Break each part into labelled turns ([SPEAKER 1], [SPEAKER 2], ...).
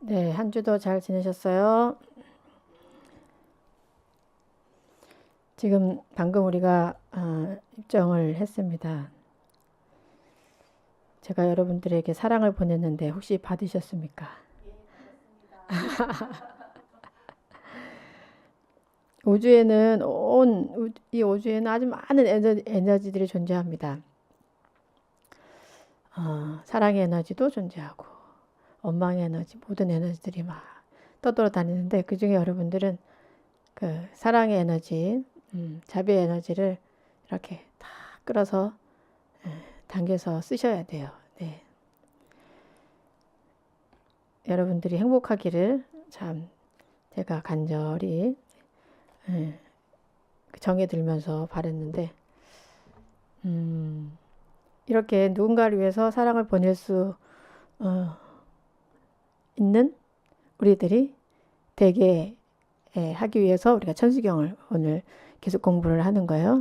[SPEAKER 1] 네, 한 주도 잘 지내셨어요? 지금 방금 우리가 입정을 했습니다. 제가 여러분들에게 사랑을 보냈는데 혹시 받으셨습니까? 우주에는 이 우주에는 아주 많은 에너지들이 존재합니다. 사랑의 에너지도 존재하고 원망의 에너지, 모든 에너지들이 막 떠돌아다니는데 그 중에 여러분들은 그 사랑의 에너지, 자비의 에너지를 이렇게 다 끌어서 당겨서 쓰셔야 돼요. 네. 여러분들이 행복하기를 참 제가 간절히 정에 들면서 바랬는데 이렇게 누군가를 위해서 사랑을 보낼 수 있는 우리들이 되게 하기 위해서 우리가 천수경을 오늘 계속 공부를 하는 거예요.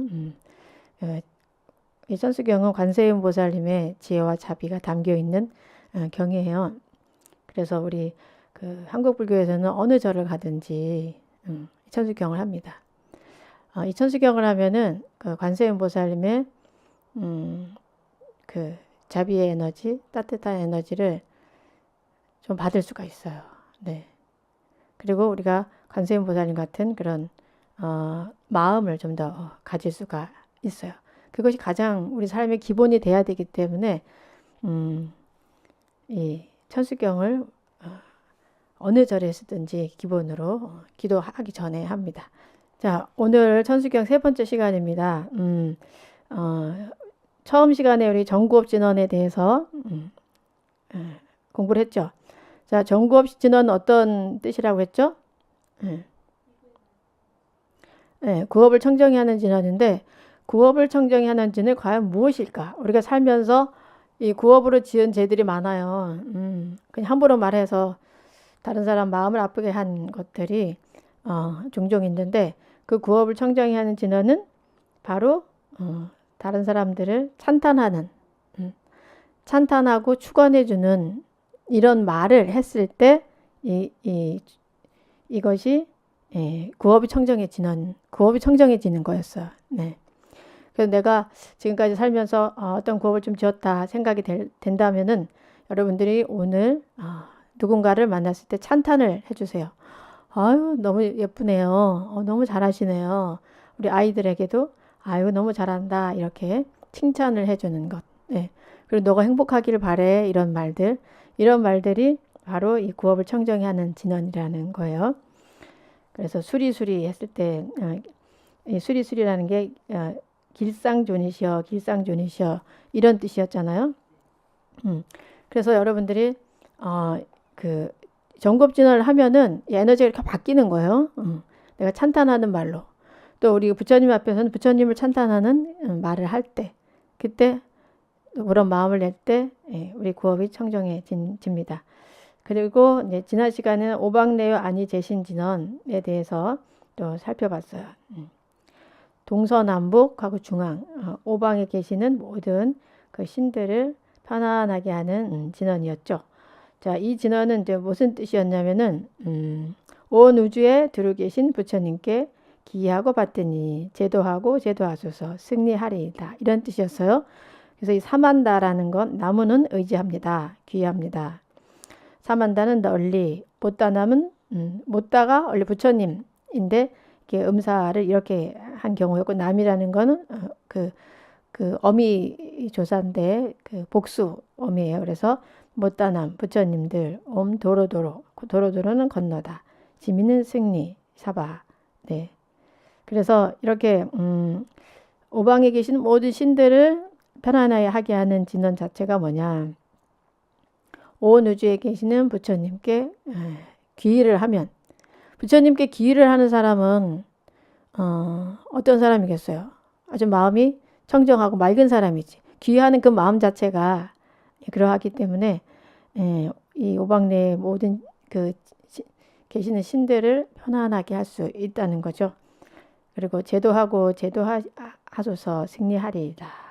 [SPEAKER 1] 이 천수경은 관세음 보살님의 지혜와 자비가 담겨 있는 경이에요. 그래서 우리 그 한국 불교에서는 어느 절을 가든지 천수경을 합니다. 이 천수경을 하면은 그 관세음 보살님의 그 자비의 에너지, 따뜻한 에너지를 좀 받을 수가 있어요. 네. 그리고 우리가 관세음 보살님 같은 그런 마음을 좀 더 가질 수가 있어요. 그것이 가장 우리 삶의 기본이 돼야 되기 때문에 이 천수경을 어느 절에 쓰든지 기본으로 기도하기 전에 합니다. 자, 오늘 천수경 세 번째 시간입니다. 처음 시간에 우리 정구업 진언에 대해서 공부를 했죠. 자, 정구업 진언 어떤 뜻이라고 했죠? 구업을 청정히 하는 진언인데 구업을 청정히 하는 진은 과연 무엇일까? 우리가 살면서 이 구업으로 지은 죄들이 많아요. 그냥 함부로 말해서 다른 사람 마음을 아프게 한 것들이 종종 있는데 그 구업을 청정히 하는 진언은 바로 다른 사람들을 찬탄하는 찬탄하고 축원해주는 이런 말을 했을 때 이것이 구업이 청정해지는 거였어요. 네. 그래서 내가 지금까지 살면서 어떤 구업을 좀 지었다 생각이 된다면은 여러분들이 오늘 누군가를 만났을 때 찬탄을 해주세요. 아유, 너무 예쁘네요. 너무 잘하시네요. 우리 아이들에게도 아유, 너무 잘한다. 이렇게 칭찬을 해주는 것. 네. 그리고 너가 행복하기를 바래. 이런 말들이 바로 이 구업을 청정히 하는 진언이라는 거예요. 그래서 수리수리 했을 때, 이 수리수리라는 게 길상존이시여, 길상존이시여 이런 뜻이었잖아요. 그래서 여러분들이 그 정겁진언을 하면은 이 에너지가 이렇게 바뀌는 거예요. 내가 찬탄하는 말로. 또 우리 부처님 앞에서는 부처님을 찬탄하는 말을 할 때, 그때 그런 마음을 낼 때 우리 구업이 청정해집니다. 그리고 이제 지난 시간에는 오박내요 아니 재신진언에 대해서 또 살펴봤어요. 동서남북하고 중앙 오방에 계시는 모든 그 신들을 편안하게 하는 진언이었죠. 자, 이 진언은 이제 무슨 뜻이었냐면은 온 우주에 두루 계신 부처님께 기하고 받더니 제도하고 제도하소서 승리하리이다 이런 뜻이었어요. 그래서 이 사만다라는 건 나무는 의지합니다. 귀합니다. 사만다는 널리, 못다남은 못다가 원래 부처님인데 이렇게 음사를 이렇게 한 경우였고 남이라는 거는 그 어미 조사인데 그 복수 어미예요. 그래서 못다남 부처님들 도로도로 도로도로는 건너다. 지미는 승리 사바. 네. 그래서 이렇게 오방에 계신 모든 신들을 편안하게 하게 하는 진언 자체가 뭐냐? 온 우주에 계시는 부처님께 귀의를 하면 부처님께 귀의를 하는 사람은 어떤 사람이겠어요? 아주 마음이 청정하고 맑은 사람이지. 귀의하는 그 마음 자체가 그러하기 때문에 이 오방내의 모든 그 계시는 신들을 편안하게 할 수 있다는 거죠. 그리고 제도하고 제도하소서 승리하리이다.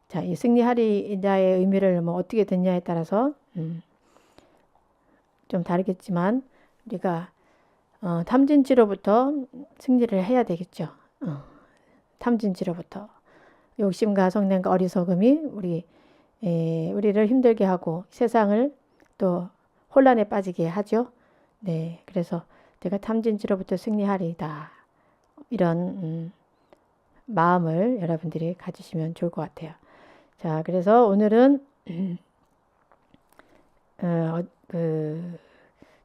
[SPEAKER 1] 자, 이 승리하리이다의 의미를 뭐 어떻게 듣냐에 따라서 좀 다르겠지만 우리가 탐진치로부터 승리를 해야 되겠죠. 탐진치로부터. 욕심과 성냄과 어리석음이 우리를 힘들게 하고 세상을 또 혼란에 빠지게 하죠. 네, 그래서 내가 탐진치로부터 승리하리이다. 이런 마음을 여러분들이 가지시면 좋을 것 같아요. 자, 그래서 오늘은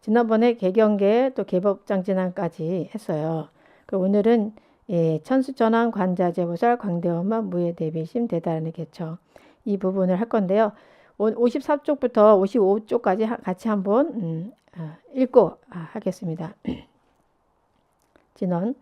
[SPEAKER 1] 지난번에 개경계 또 개법장진안까지 했어요. 오늘은 천수전환 관자재보살 광대원만 무예대비심 대단히 개처 이 부분을 할 건데요. 54쪽부터 55쪽까지 같이 한번 읽고 하겠습니다. 진원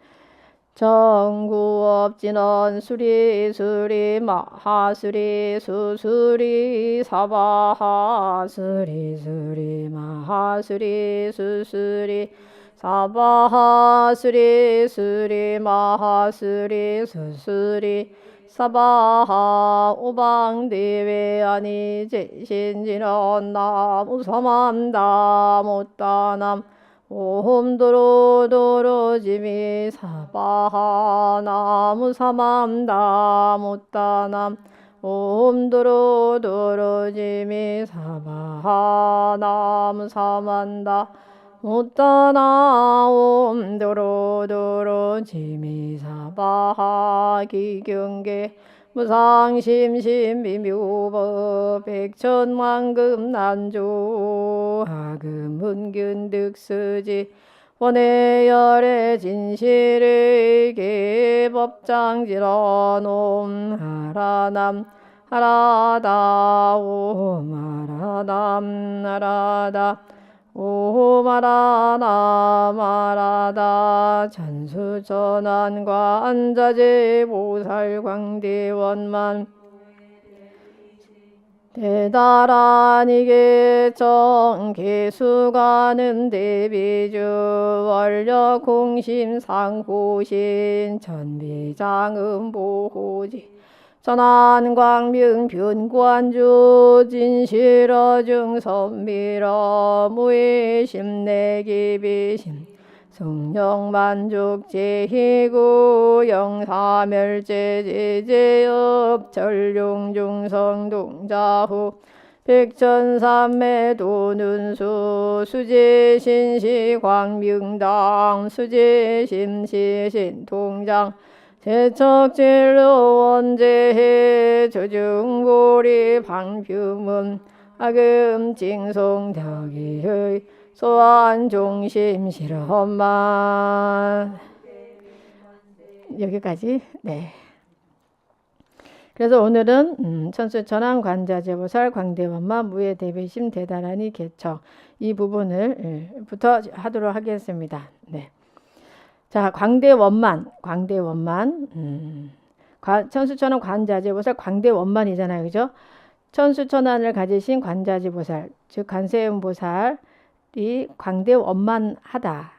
[SPEAKER 1] 정구업 진원 수리 수리 마하수리 수수리 사바하 수리 수리 마하수리 수수리 사바하 수리 수리 마하수리 수수리 사바하 오방대외 아니 제신진원 나무사만다 못다남 오홈도로도로지미 사바하 나무사만다 못다남 오홈도로도로지미 사바하 나무사만다 못다나 옴도로도로지미 사바하 기경계 무상심심비묘법 백천만금난조 하금문균득수지 원해열의 진실의 개법장지런옴 하라남 하라다 옴 하라남 하라다 오 마라나 마라다 천수전환과 안자제 보살광대원만 대다란이게 정개수가는 대비주 원력공심상호신 전비장음보호지 전환광명 변관주 진실어증 선미러 무의심내기비심 성령만족 제희구 영사멸제 제제업 전룡중성동자후 백천삼매 도눈수 수제신시 광명당 수제심시신통장 제척진로 원제해 조중고리 방규문 악음징송덕이의 소환종심 실험만 여기까지. 네. 그래서 오늘은 천수전환관자재보살 광대원만 무예대비심 대단하니 개처 이 부분을 부터 하도록 하겠습니다. 네. 자, 광대원만 천수천환 관자재보살 광대원만이잖아요, 그죠? 천수천환을 가지신 관자재보살, 즉 관세음보살이 광대원만하다.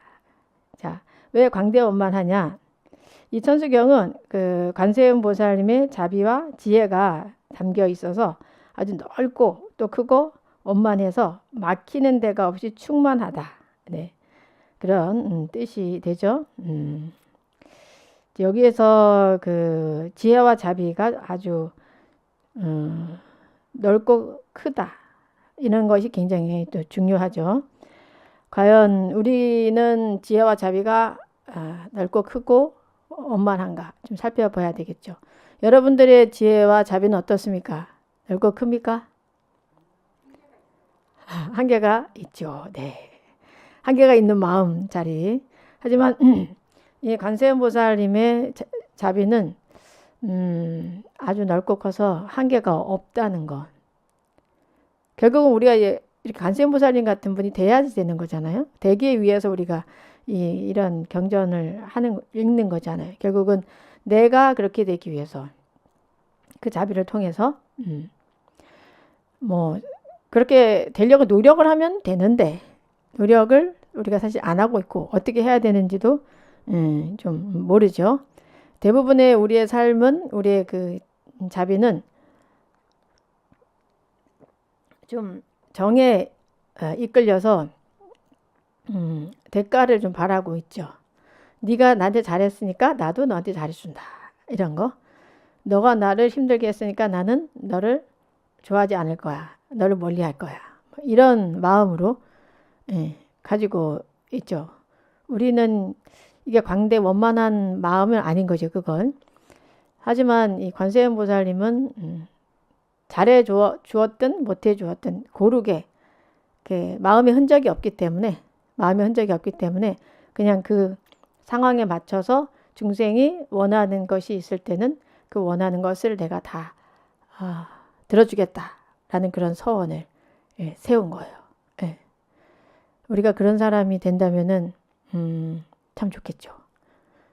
[SPEAKER 1] 자, 왜 광대원만하냐? 이 천수경은 그 관세음보살님의 자비와 지혜가 담겨 있어서 아주 넓고 또 크고 원만해서 막히는 데가 없이 충만하다. 네. 그런 뜻이 되죠. 여기에서 그 지혜와 자비가 아주 넓고 크다. 이런 것이 굉장히 또 중요하죠. 과연 우리는 지혜와 자비가 넓고 크고 원만한가 좀 살펴봐야 되겠죠. 여러분들의 지혜와 자비는 어떻습니까? 넓고 큽니까? 한계가 있죠. 네. 한계가 있는 마음자리. 하지만 이 관세음보살님의 자비는 아주 넓고 커서 한계가 없다는 것. 결국은 우리가 이렇게 관세음보살님 같은 분이 돼야지 되는 거잖아요. 되기 위해서 우리가 이런 경전을 읽는 거잖아요. 결국은 내가 그렇게 되기 위해서 그 자비를 통해서 뭐 그렇게 되려고 노력을 하면 되는데 노력을 우리가 사실 안 하고 있고 어떻게 해야 되는지도 좀 모르죠. 대부분의 우리의 삶은 우리의 그 자비는 좀 정에 이끌려서 대가를 좀 바라고 있죠. 네가 나한테 잘했으니까 나도 너한테 잘해준다. 이런 거. 너가 나를 힘들게 했으니까 나는 너를 좋아하지 않을 거야. 너를 멀리할 거야. 이런 마음으로 가지고 있죠. 우리는 이게 광대 원만한 마음은 아닌 거죠. 그건. 하지만 이 관세음 보살님은 잘해 주었든 못해 주었든 고르게 마음의 흔적이 없기 때문에 그냥 그 상황에 맞춰서 중생이 원하는 것이 있을 때는 그 원하는 것을 내가 다 들어주겠다라는 그런 서원을 세운 거예요. 예. 우리가 그런 사람이 된다면은 참 좋겠죠.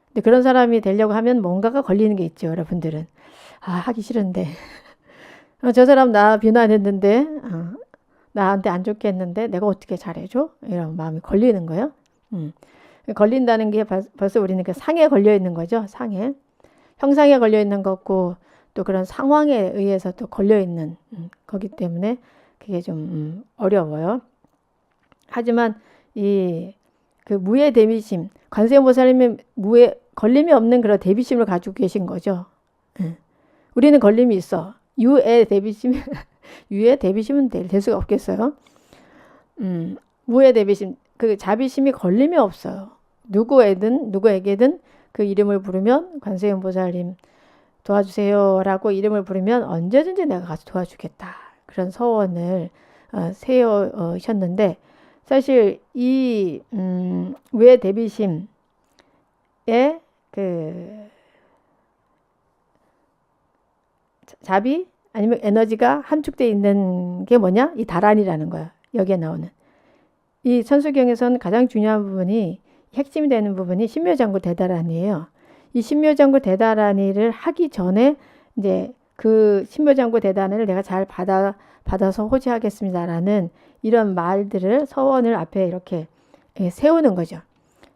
[SPEAKER 1] 근데 그런 사람이 되려고 하면 뭔가가 걸리는 게 있죠, 여러분들은. 하기 싫은데. 저 사람 나 비난했는데, 나한테 안 좋게 했는데 내가 어떻게 잘해줘? 이런 마음이 걸리는 거예요. 걸린다는 게 벌써 우리는 그 상에 걸려 있는 거죠. 상에. 형상에 걸려 있는 거고 또 그런 상황에 의해서 또 걸려 있는 거기 때문에 그게 좀 어려워요. 하지만 그 무의 대비심, 관세음보살님은 무에 걸림이 없는 그런 대비심을 가지고 계신 거죠. 우리는 걸림이 있어. 유의 대비심은 될 수가 없겠어요. 무의 대비심, 그 자비심이 걸림이 없어요. 누구에게든 그 이름을 부르면 관세음보살님 도와주세요라고 이름을 부르면 언제든지 내가 가서 도와주겠다. 그런 서원을 세우셨는데 사실 이 무의 대비심에 그 자비 아니면 에너지가 함축되어 있는 게 뭐냐? 이 다란이라는 거야. 여기에 나오는. 이 천수경에서는 가장 중요한 부분이 핵심이 되는 부분이 신묘장구 대다란이에요. 이 신묘장구 대다란이를 하기 전에 이제 그 신묘장구 대다란이를 내가 잘 받아서 호지하겠습니다라는 이런 말들을 서원을 앞에 이렇게 세우는 거죠.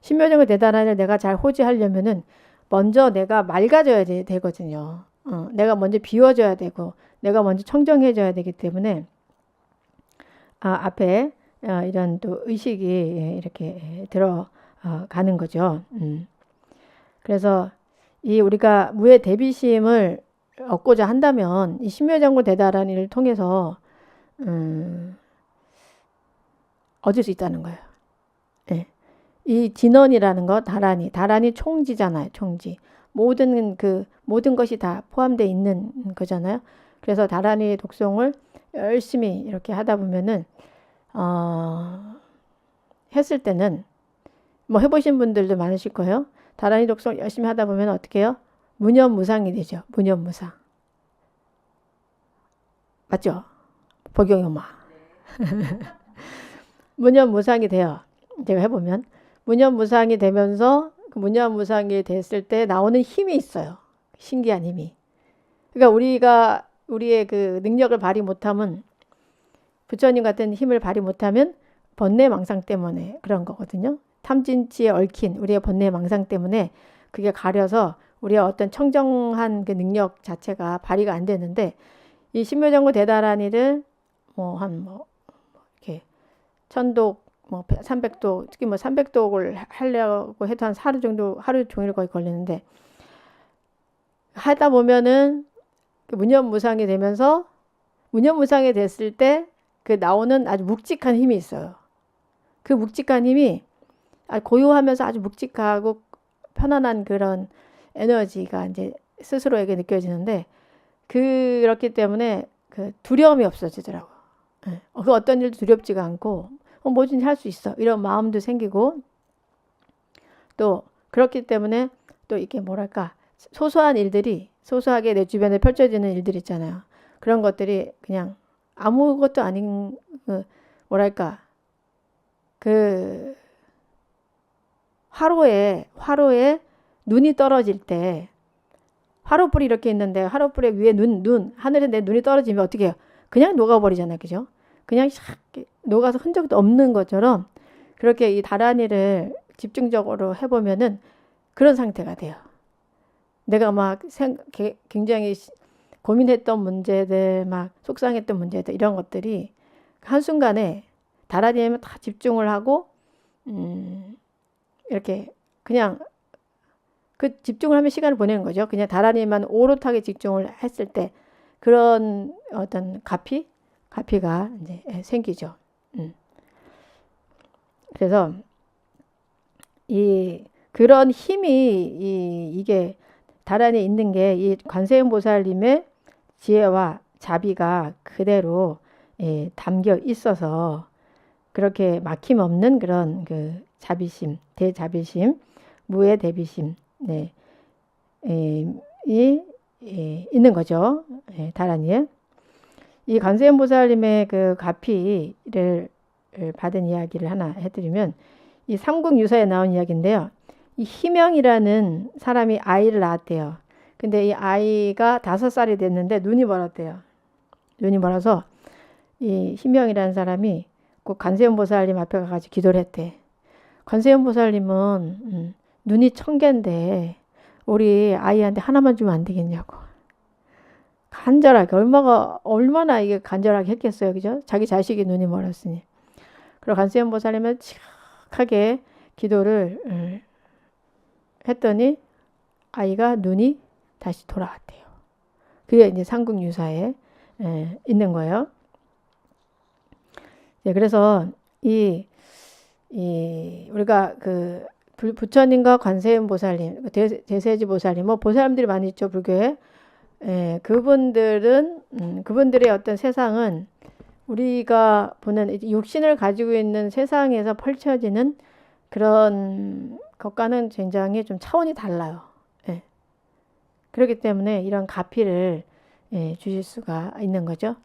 [SPEAKER 1] 신묘장구 대다란이를 내가 잘 호지하려면은 먼저 내가 맑아져야 되거든요. 내가 먼저 비워져야 되고 내가 먼저 청정해져야 되기 때문에 앞에 이런 또 의식이 이렇게 들어가는 거죠. 그래서 이 우리가 무의 대비심을 얻고자 한다면 이 신묘장구 대다란이를 통해서 얻을 수 있다는 거예요. 네. 이 진원이라는 거 다란이 총지잖아요. 총지. 모든 것이 다 포함되어 있는 거잖아요. 그래서 다란이 독송을 열심히 이렇게 하다 보면은 했을 때는 뭐 해보신 분들도 많으실 거예요. 다란이 독송 열심히 하다 보면 어떻게 해요? 무념무상이 되죠. 무념무상. 맞죠? 복용엄마. 무념무상이 돼요. 제가 해보면 무념무상이 되면서 그 무념무상이 됐을 때 나오는 힘이 있어요. 신기한 힘이. 그러니까 우리의 그 능력을 발휘 못하면 부처님 같은 힘을 발휘 못하면 번뇌망상 때문에 그런 거거든요. 탐진치에 얽힌 우리의 번뇌망상 때문에 그게 가려서 우리의 어떤 청정한 그 능력 자체가 발휘가 안 되는데 이 신묘장구 대다란이를 이렇게 천독 300독 특히 300독을 하려고 해도 한 하루 정도 하루 종일 거의 걸리는데 하다 보면은 무념무상이 되면서 무념무상이 됐을 때 그 나오는 아주 묵직한 힘이 있어요. 그 묵직한 힘이 고요하면서 아주 묵직하고 편안한 그런 에너지가 이제 스스로에게 느껴지는데 그렇기 때문에 그 두려움이 없어지더라고요. 그 어떤 일도 두렵지가 않고 뭐든지 할 수 있어 이런 마음도 생기고 또 그렇기 때문에 또 이렇게 뭐랄까 소소한 일들이 소소하게 내 주변에 펼쳐지는 일들 있잖아요. 그런 것들이 그냥 아무것도 아닌 뭐랄까 그 화로에 눈이 떨어질 때 화로불이 이렇게 있는데 화로불에 위에 하늘에 내 눈이 떨어지면 어떻게 해요? 그냥 녹아버리잖아요. 그죠? 그냥 샥 녹아서 흔적도 없는 것처럼 그렇게 이 다란이를 집중적으로 해보면은 그런 상태가 돼요. 내가 막 굉장히 고민했던 문제들, 막 속상했던 문제들 이런 것들이 한순간에 다란이에 다 집중을 하고 이렇게 그냥 그 집중을 하면 시간을 보내는 거죠. 그냥 다란이만 오롯하게 집중을 했을 때 그런 어떤 가피가 이제 생기죠. 그래서 그런 힘이 이게 다란에 있는 게 이 관세음 보살님의 지혜와 자비가 그대로 담겨 있어서 그렇게 막힘없는 그런 그 자비심, 대자비심, 무의 대비심, 네, 있는 거죠. 다란이에. 이 관세음 보살님의 그 가피를 받은 이야기를 하나 해드리면 이 삼국유사에 나온 이야기인데요. 이 희명이라는 사람이 아이를 낳았대요. 근데 이 아이가 5살이 됐는데 눈이 멀었대요. 눈이 멀어서 이 희명이라는 사람이 꼭 관세음 보살님 앞에 가가지고 기도를 했대. 관세음 보살님은 눈이 1000개인데 우리 아이한테 하나만 주면 안 되겠냐고. 간절하게 얼마나 이게 간절하게 했겠어요, 그죠? 자기 자식이 눈이 멀었으니. 그리고 관세음 보살님은 하게 기도를 했더니 아이가 눈이 다시 돌아왔대요. 그게 이제 삼국유사에 있는 거예요. 그래서 우리가 그 부처님과 관세음 보살님, 대세지 보살님, 뭐 보살님들이 많이 있죠, 불교에. 그분들의 어떤 세상은 우리가 보는 육신을 가지고 있는 세상에서 펼쳐지는 그런 것과는 굉장히 좀 차원이 달라요. 그렇기 때문에 이런 가피를 주실 수가 있는 거죠.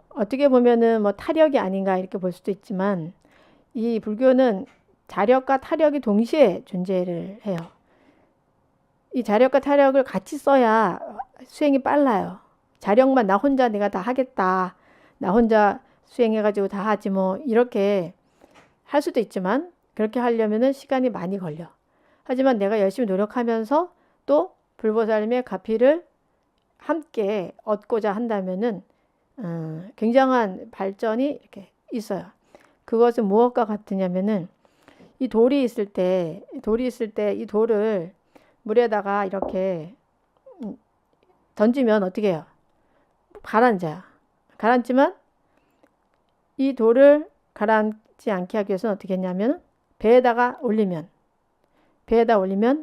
[SPEAKER 1] 어떻게 보면은 뭐 타력이 아닌가 이렇게 볼 수도 있지만 이 불교는 자력과 타력이 동시에 존재를 해요. 이 자력과 타력을 같이 써야 수행이 빨라요. 자력만 나 혼자 내가 다 하겠다. 나 혼자 수행해가지고 다 하지 뭐 이렇게 할 수도 있지만 그렇게 하려면은 시간이 많이 걸려. 하지만 내가 열심히 노력하면서 또 불보살님의 가피를 함께 얻고자 한다면은 굉장한 발전이 이렇게 있어요. 그것은 무엇과 같으냐면은 이 돌이 있을 때 이 돌을 물에다가 이렇게 던지면 어떻게 해요? 가라앉아요. 가라앉지만 이 돌을 가라앉지 않게 하기 위해서는 어떻게 했냐면 배에다 올리면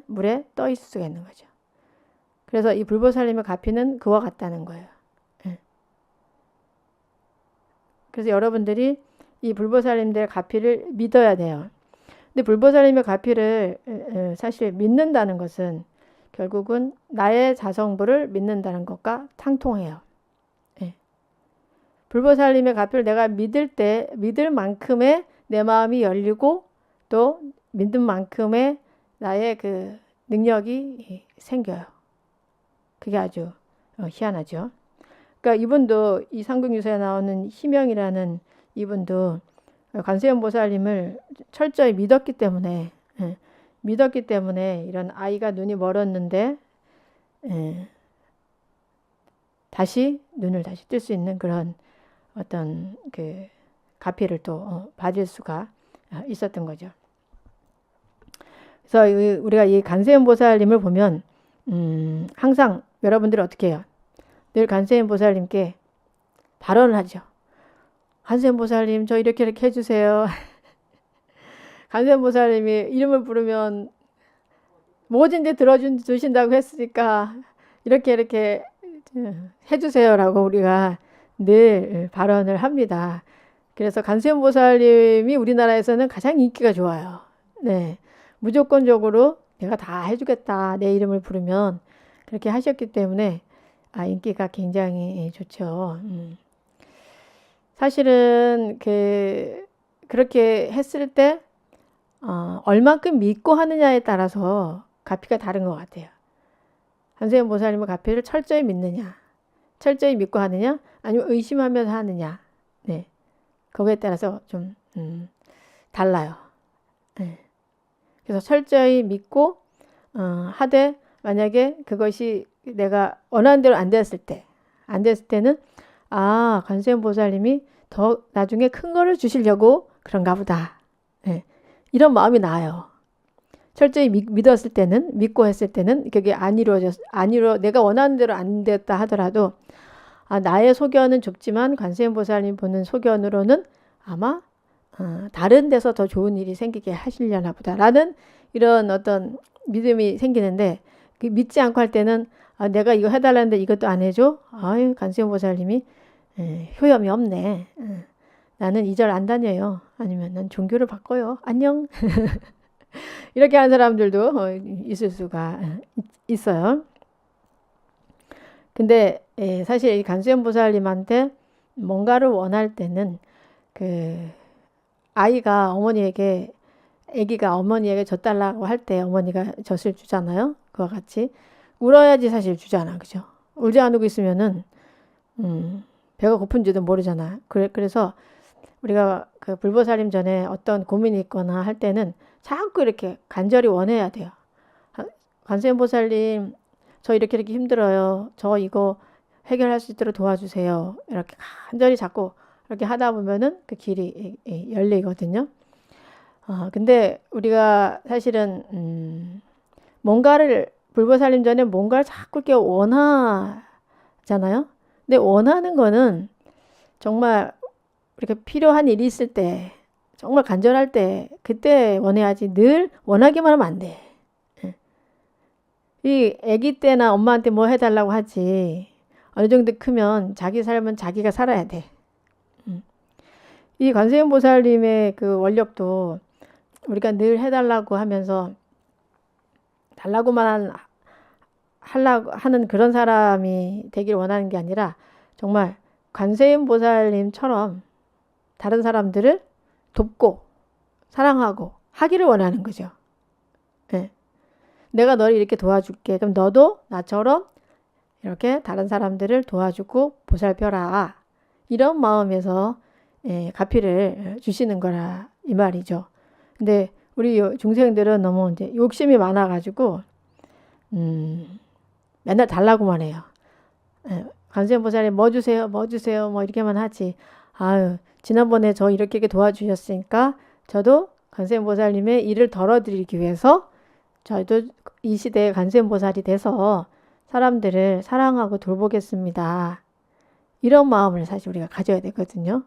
[SPEAKER 1] 물에 떠 있을 수가 있는 거죠. 그래서 이 불보살님의 가피는 그와 같다는 거예요. 그래서 여러분들이 이 불보살님들의 가피를 믿어야 돼요. 근데 불보살님의 가피를 사실 믿는다는 것은 결국은 나의 자성부를 믿는다는 것과 상통해요. 불보살님의 가피를 내가 믿을 만큼의 내 마음이 열리고 또 믿는 만큼의 나의 그 능력이 생겨요. 그게 아주 희한하죠. 그러니까 이분도 이 삼국유사에 나오는 희명이라는 이분도 관세음 보살님을 철저히 믿었기 때문에 이런 아이가 눈이 멀었는데 눈을 다시 뜰 수 있는 그런 어떤 그 가피를 또 받을 수가 있었던 거죠. 그래서 우리가 이 관세음 보살님을 보면 항상 여러분들이 어떻게 해요? 늘 관세음 보살님께 발언을 하죠. 관세음 보살님 저 이렇게 해주세요. 관세음 보살님이 이름을 부르면 뭐든지 들어주신다고 했으니까 이렇게 해주세요라고 우리가 늘 발언을 합니다. 그래서 관세음 보살님이 우리나라에서는 가장 인기가 좋아요. 네, 무조건적으로 내가 다 해주겠다. 내 이름을 부르면 그렇게 하셨기 때문에 인기가 굉장히 좋죠. 사실은 그렇게 했을 때 얼만큼 믿고 하느냐에 따라서 가피가 다른 것 같아요. 관세음 보살님의 가피를 철저히 믿느냐, 철저히 믿고 하느냐, 아니면 의심하면서 하느냐, 네, 거기에 따라서 좀 달라요. 네. 그래서 철저히 믿고 하되 만약에 그것이 내가 원하는 대로 안 됐을 때는 관세음 보살님이 더 나중에 큰 거를 주시려고 그런가 보다. 예. 이런 마음이 나요. 철저히 믿었을 때는, 믿고 했을 때는 그게 내가 원하는 대로 안 됐다 하더라도 나의 소견은 좁지만 관세음보살님 보는 소견으로는 아마 다른 데서 더 좋은 일이 생기게 하시려나 보다라는 이런 어떤 믿음이 생기는데, 그 믿지 않고 할 때는 내가 이거 해달라는데 이것도 안 해줘? 아유, 관세음보살님이 효염이 없네. 나는 이 절 안 다녀요. 아니면 난 종교를 바꿔요. 안녕. 이렇게 하는 사람들도 있을 수가 있어요. 근데 사실 이 관세음보살님한테 뭔가를 원할 때는 그 아기가 어머니에게 젖달라고 할 때 어머니가 젖을 주잖아요. 그와 같이 울어야지 사실 주잖아. 그죠? 울지 않고 있으면은 배가 고픈지도 모르잖아. 그래서 우리가 그 불보살님 전에 어떤 고민이 있거나 할 때는 자꾸 이렇게 간절히 원해야 돼요. 관세음보살님, 저 이렇게 힘들어요. 저 이거 해결할 수 있도록 도와주세요. 이렇게 간절히 자꾸 이렇게 하다 보면은 그 길이 열리거든요. 근데 우리가 사실은 뭔가를 불보살님 전에 뭔가를 자꾸 이렇게 원하잖아요. 근데 원하는 거는 정말 이렇게 필요한 일이 있을 때, 정말 간절할 때 그때 원해야지 늘 원하기만 하면 안 돼. 이 아기 때나 엄마한테 뭐 해달라고 하지. 어느 정도 크면 자기 삶은 자기가 살아야 돼. 이 관세음보살님의 그 원력도 우리가 늘 해달라고 하면서 달라고만 하려고 하는 그런 사람이 되길 원하는 게 아니라 정말 관세음보살님처럼 다른 사람들을 돕고 사랑하고 하기를 원하는 거죠. 네. 내가 너를 이렇게 도와줄게. 그럼 너도 나처럼 이렇게 다른 사람들을 도와주고 보살펴라. 이런 마음에서 가피를 주시는 거라 이 말이죠. 근데 우리 중생들은 너무 이제 욕심이 많아가지고 맨날 달라고만 해요. 관세음보살님 뭐 주세요, 뭐 주세요, 뭐 이렇게만 하지. 아유, 지난번에 저 이렇게 도와주셨으니까 저도 관세음보살님의 일을 덜어드리기 위해서 저도 이 시대의 관세음보살이 돼서 사람들을 사랑하고 돌보겠습니다. 이런 마음을 사실 우리가 가져야 되거든요.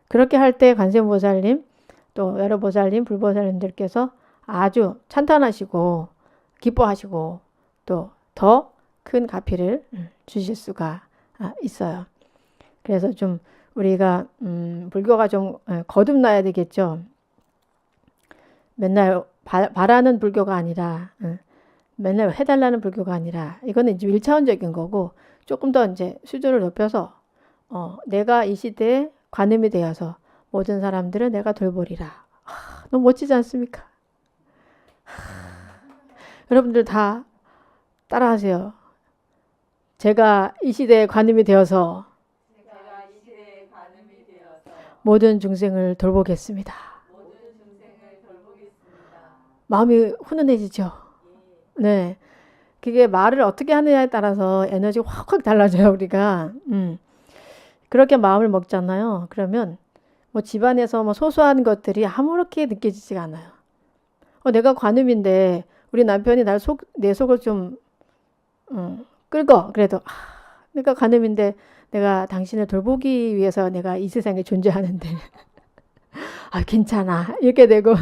[SPEAKER 1] 그렇게 할 때 관세음보살님, 또 여러 보살님, 불보살님들께서 아주 찬탄하시고 기뻐하시고 또 더 큰 가피를 주실 수가 있어요. 그래서 좀 우리가 불교가 좀 거듭나야 되겠죠. 맨날 바라는 불교가 아니라 맨날 해달라는 불교가 아니라 이거는 이제 1차원적인 거고 조금 더 이제 수준을 높여서 내가 이 시대에 관음이 되어서 모든 사람들을 내가 돌보리라. 너무 멋지지 않습니까? 여러분들 다 따라하세요. 제가 이 시대에 관음이 되어서 모든 중생을 돌보겠습니다. 마음이 훈훈해지죠. 네, 그게 말을 어떻게 하느냐에 따라서 에너지가 확확 달라져요. 우리가 그렇게 마음을 먹잖아요. 그러면 뭐 집안에서 뭐 소소한 것들이 아무렇게 느껴지지가 않아요. 내가 관음인데 우리 남편이 내 속을 좀 끌고 그래도 내가 관음인데 내가 당신을 돌보기 위해서 내가 이 세상에 존재하는데 괜찮아 이렇게 되고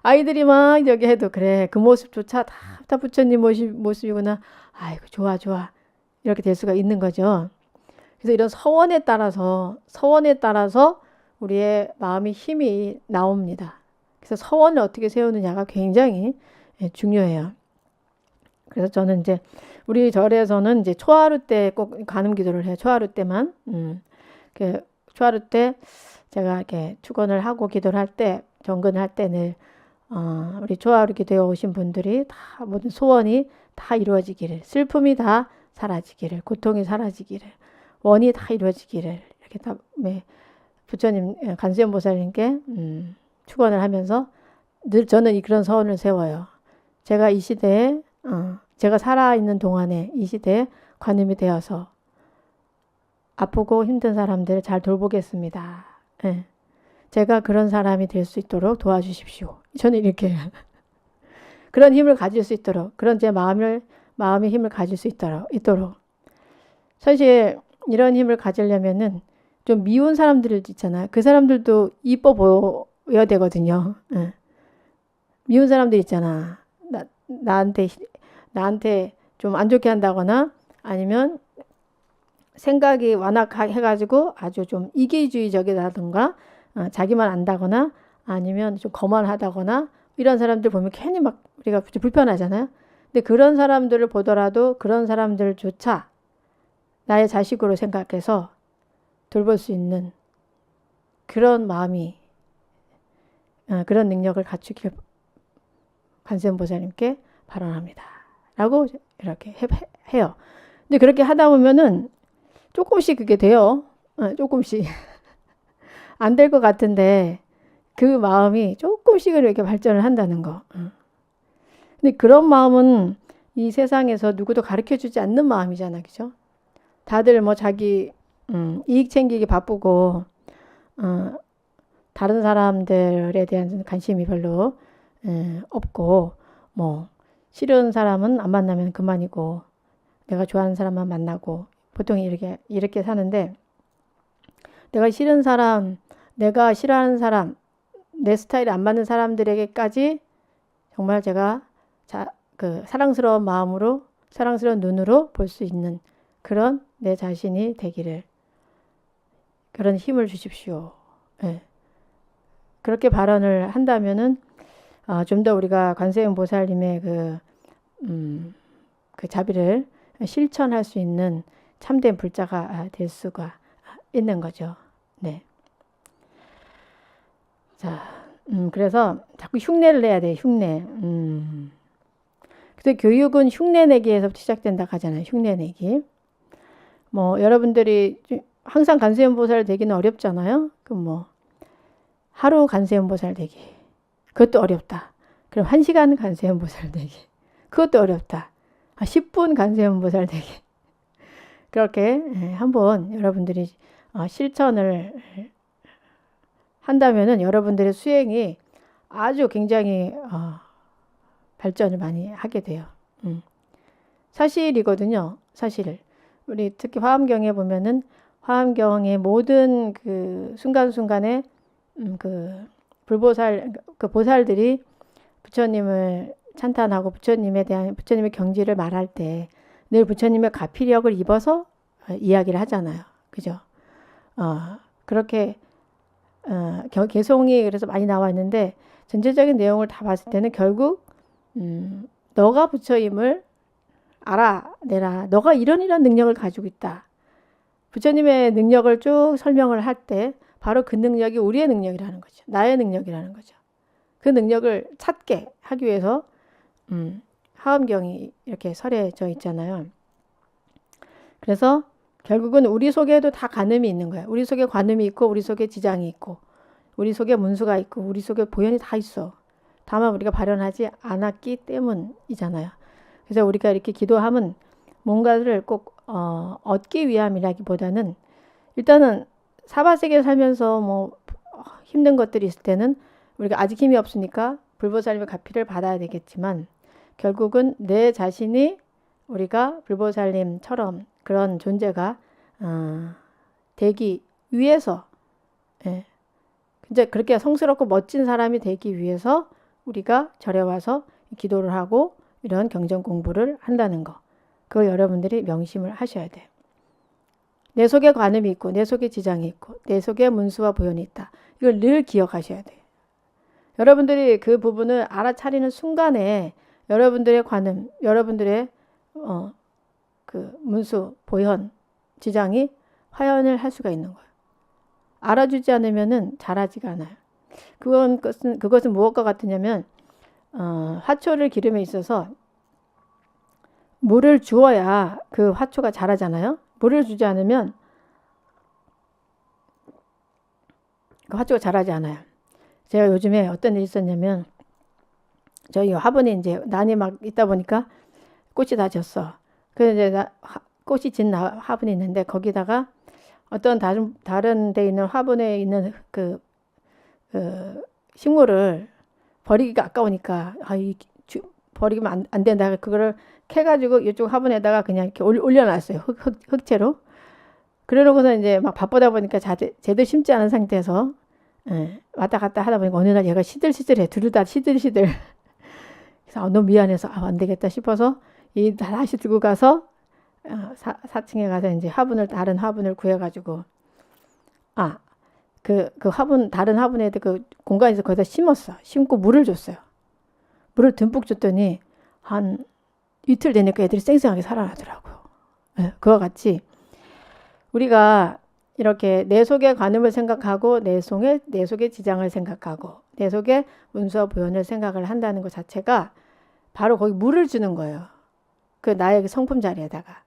[SPEAKER 1] 아이들이 막 여기 해도 그래 그 모습조차 다 부처님 모습이구나. 아이고 좋아 이렇게 될 수가 있는 거죠. 그래서 이런 서원에 따라서 우리의 마음의 힘이 나옵니다. 그래서 서원을 어떻게 세우느냐가 굉장히 중요해요. 그래서 저는 이제 우리 절에서는 이제 초하루 때 꼭 관음 기도를 해요. 초하루 때만. 초하루 때 제가 이렇게 축원을 하고 기도를 할 때, 정근을 할 때는 우리 초하루 기도에 오신 분들이 다 모든 소원이 다 이루어지기를, 슬픔이 다 사라지기를, 고통이 사라지기를, 원이 다 이루어지기를 이렇게 다 부처님 관세음보살님께 축원을 하면서 늘 저는 그런 서원을 세워요. 제가 이 시대에 제가 살아있는 동안에 이 시대에 관음이 되어서 아프고 힘든 사람들을 잘 돌보겠습니다. 네. 제가 그런 사람이 될 수 있도록 도와주십시오. 저는 이렇게 그런 힘을 가질 수 있도록, 그런 제 마음의 힘을 가질 수 있도록. 사실 이런 힘을 가지려면은 좀 미운 사람들 있잖아요. 그 사람들도 이뻐 보여야 되거든요. 예. 미운 사람들 있잖아. 나한테 좀 안 좋게 한다거나 아니면 생각이 완악해가지고 아주 좀 이기주의적이라든가 자기만 안다거나 아니면 좀 거만하다거나 이런 사람들 보면 괜히 막 우리가 불편하잖아요. 근데 그런 사람들을 보더라도 그런 사람들조차 나의 자식으로 생각해서 돌볼 수 있는 그런 마음이 그런 능력을 갖추길 관세음보살님께 발언합니다. 라고 이렇게 해요. 근데 그렇게 하다 보면은 조금씩 그게 돼요. 조금씩. 안 될 것 같은데 그 마음이 조금씩은 이렇게 발전을 한다는 거. 근데 그런 마음은 이 세상에서 누구도 가르쳐 주지 않는 마음이잖아. 그죠? 다들 뭐 자기 이익 챙기기 바쁘고 다른 사람들에 대한 관심이 별로 없고 뭐 싫은 사람은 안 만나면 그만이고 내가 좋아하는 사람만 만나고 보통 이렇게 사는데 내가 싫은 사람, 내가 싫어하는 사람, 내 스타일이 안 맞는 사람들에게까지 정말 제가 그 사랑스러운 마음으로 사랑스러운 눈으로 볼 수 있는 그런 내 자신이 되기를 그런 힘을 주십시오. 네. 그렇게 발언을 한다면은 좀 더 우리가 관세음보살님의 그 자비를 실천할 수 있는 참된 불자가 될 수가 있는 거죠. 네. 자, 그래서 자꾸 흉내를 내야 돼. 흉내. 그래서 교육은 흉내 내기에서부터 시작된다 하잖아요. 흉내 내기. 뭐 여러분들이 항상 관세음보살 되기는 어렵잖아요. 그럼 뭐 하루 관세음보살 되기. 그것도 어렵다. 그럼 1시간 관세음보살 되기. 그것도 어렵다. 10분 관세음보살 되기. 그렇게 한번 여러분들이 실천을 한다면은 여러분들의 수행이 아주 굉장히 발전을 많이 하게 돼요. 사실이거든요. 사실. 우리 특히 화엄경에 보면은 화엄경의 모든 그 순간순간에 그 불보살 그 보살들이 부처님을 찬탄하고 부처님의 경지를 말할 때 늘 부처님의 가피력을 입어서 이야기를 하잖아요. 그죠? 그렇게 개송이 그래서 많이 나와 있는데 전체적인 내용을 다 봤을 때는 결국 너가 부처임을 알아내라. 너가 이런 능력을 가지고 있다. 부처님의 능력을 쭉 설명을 할 때 바로 그 능력이 우리의 능력이라는 거죠. 나의 능력이라는 거죠. 그 능력을 찾게 하기 위해서 화엄경이 이렇게 설해져 있잖아요. 그래서 결국은 우리 속에도 다 관음이 있는 거야. 우리 속에 관음이 있고 우리 속에 지장이 있고 우리 속에 문수가 있고 우리 속에 보현이 다 있어. 다만 우리가 발현하지 않았기 때문이잖아요. 그래서 우리가 이렇게 기도하면 뭔가를 꼭 얻기 위함이라기보다는 일단은 사바세계를 살면서 뭐 힘든 것들이 있을 때는 우리가 아직 힘이 없으니까 불보살님의 가피를 받아야 되겠지만 결국은 내 자신이 우리가 불보살님처럼 그런 존재가 되기 위해서 이제 그렇게 성스럽고 멋진 사람이 되기 위해서 우리가 절에 와서 기도를 하고 이런 경전 공부를 한다는 거. 그걸 여러분들이 명심을 하셔야 돼요. 내 속에 관음이 있고 내 속에 지장이 있고 내 속에 문수와 보현이 있다. 이걸 늘 기억하셔야 돼요. 여러분들이 그 부분을 알아차리는 순간에 여러분들의 관음, 여러분들의 그 문수, 보현, 지장이 화연을 할 수가 있는 거예요. 알아주지 않으면은 잘하지가 않아요. 그것은 무엇과 같으냐면 화초를 기름에 있어서 물을 주어야 그 화초가 자라잖아요. 물을 주지 않으면 그 화초가 자라지 않아요. 제가 요즘에 어떤 일이 있었냐면 저희 화분에 이제 난이 막 있다 보니까 꽃이 다 졌어. 그래서 이제 꽃이 진 화분이 있는데 거기다가 어떤 다른 데 있는 화분에 있는 그 식물을 버리기가 아까우니까 버리면 안 된다. 그거를 캐가지고 이쪽 화분에다가 그냥 이렇게 올려놨어요. 흙채로. 그러고서 이제 막 바쁘다 보니까 제대로 심지 않은 상태에서 왔다 갔다 하다 보니까 어느 날 얘가 시들시들해. 두루다 시들시들. 그래서 너무 미안해서 안 되겠다 싶어서 다시 들고 가서 4층에 가서 이제 다른 화분을 구해가지고 그 다른 화분에도 그 공간에서 거기다 심고 물을 줬어요. 물을 듬뿍 줬더니 한 이틀 되니까 애들이 쌩쌩하게 살아나더라고요. 그와 같이 우리가 이렇게 내 속의 관음을 생각하고 내 속의 지장을 생각하고 내 속의 문수와 보현을 생각을 한다는 것 자체가 바로 거기 물을 주는 거예요. 그 나의 성품 자리에다가.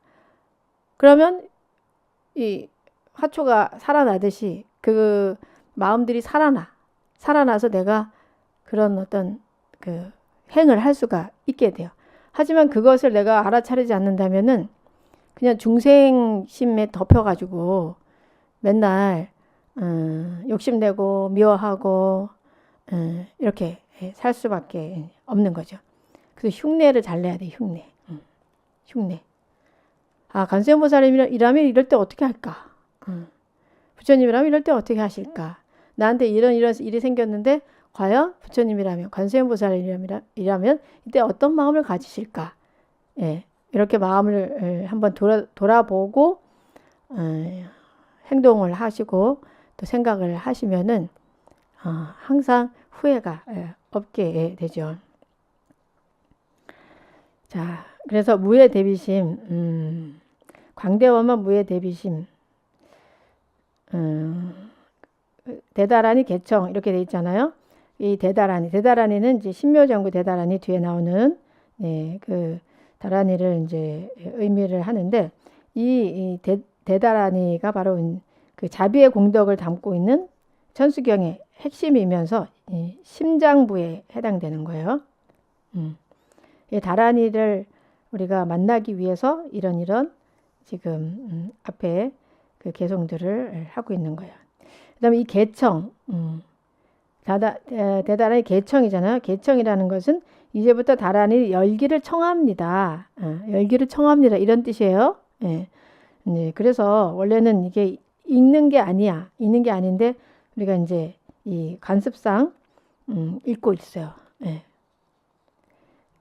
[SPEAKER 1] 그러면 이 화초가 살아나듯이 그 마음들이 살아나서 내가 그런 어떤 그 행을 할 수가 있게 돼요. 하지만 그것을 내가 알아차리지 않는다면은 그냥 중생심에 덮여가지고 맨날 욕심내고 미워하고 이렇게 살 수밖에 없는 거죠. 그래서 흉내를 잘 내야 돼. 흉내. 관세음보살님이라면 이럴 때 어떻게 할까? 부처님이라면 이럴 때 어떻게 하실까? 나한테 이런 일이 생겼는데 과연 부처님이라면 관세음보살이라면 이때 어떤 마음을 가지실까? 이렇게 마음을 한번 돌아보고 행동을 하시고 또 생각을 하시면은 항상 후회가 없게 되죠. 자, 그래서 무예 대비심, 광대원만 무예 대비심, 대다라니 개청 이렇게 돼 있잖아요. 이 대다라니는 이제 신묘정구 대다라니 뒤에 나오는 그 다라니를 이제 의미를 하는데 이 대다라니가 바로 그 자비의 공덕을 담고 있는 천수경의 핵심이면서 심장부에 해당되는 거예요. 이 다라니를 우리가 만나기 위해서 이런 지금 앞에 그 개송들을 하고 있는 거예요. 그다음에 이 개청, 대다라니 개청이잖아요. 개청이라는 것은 이제부터 다라니 열기를 청합니다. 열기를 청합니다. 이런 뜻이에요. 그래서 원래는 이게 있는 게 아닌데 우리가 이제 이 관습상 읽고 있어요.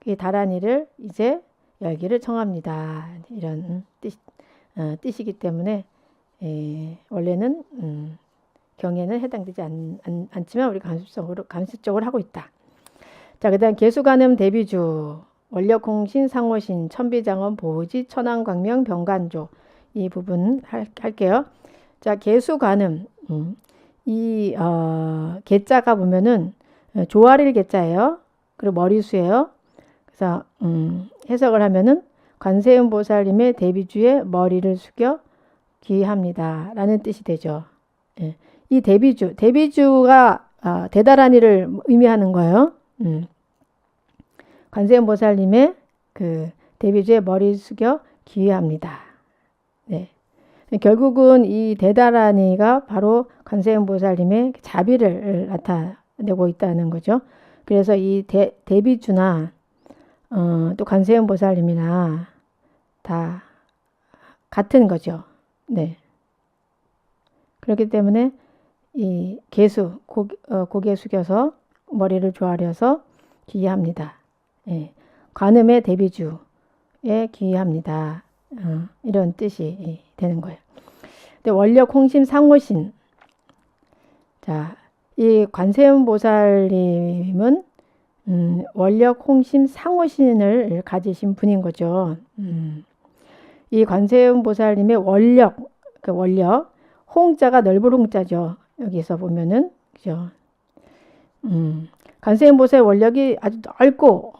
[SPEAKER 1] 이 다라니를 이제 열기를 청합니다. 이런 뜻이기 때문에 원래는 경에는 해당되지 않지만 우리 간섭적으로 하고 있다. 자, 그다음 개수관음 대비주 원력공신 상호신 천비장엄 보호지 천왕광명 병간조 이 부분 할게요. 자, 개수관음 이 개자가 보면은 조아릴 개자예요. 그리고 머리수예요. 그래서 해석을 하면은 관세음 보살님의 대비주에 머리를 숙여 귀합니다. 라는 뜻이 되죠. 이 대비주가 대다라니를 의미하는 거예요. 관세음 보살님의 그 대비주에 머리 숙여 귀합니다. 결국은 이 대다라니가 바로 관세음 보살님의 자비를 나타내고 있다는 거죠. 그래서 이 대비주나 또 관세음 보살님이나 다 같은 거죠. 그렇기 때문에 이 개수 고개 숙여서 머리를 조아려서 귀합니다. 관음의 대비주에 귀합니다. 이런 뜻이 되는 거예요. 근데 원력 홍심 상호신. 자, 이 관세음 보살님은 원력 홍심 상호신을 가지신 분인 거죠. 이 관세음 보살님의 원력, 홍자가 넓은 홍자죠. 여기서 보면은 그죠. 관세음 보살 원력이 아주 넓고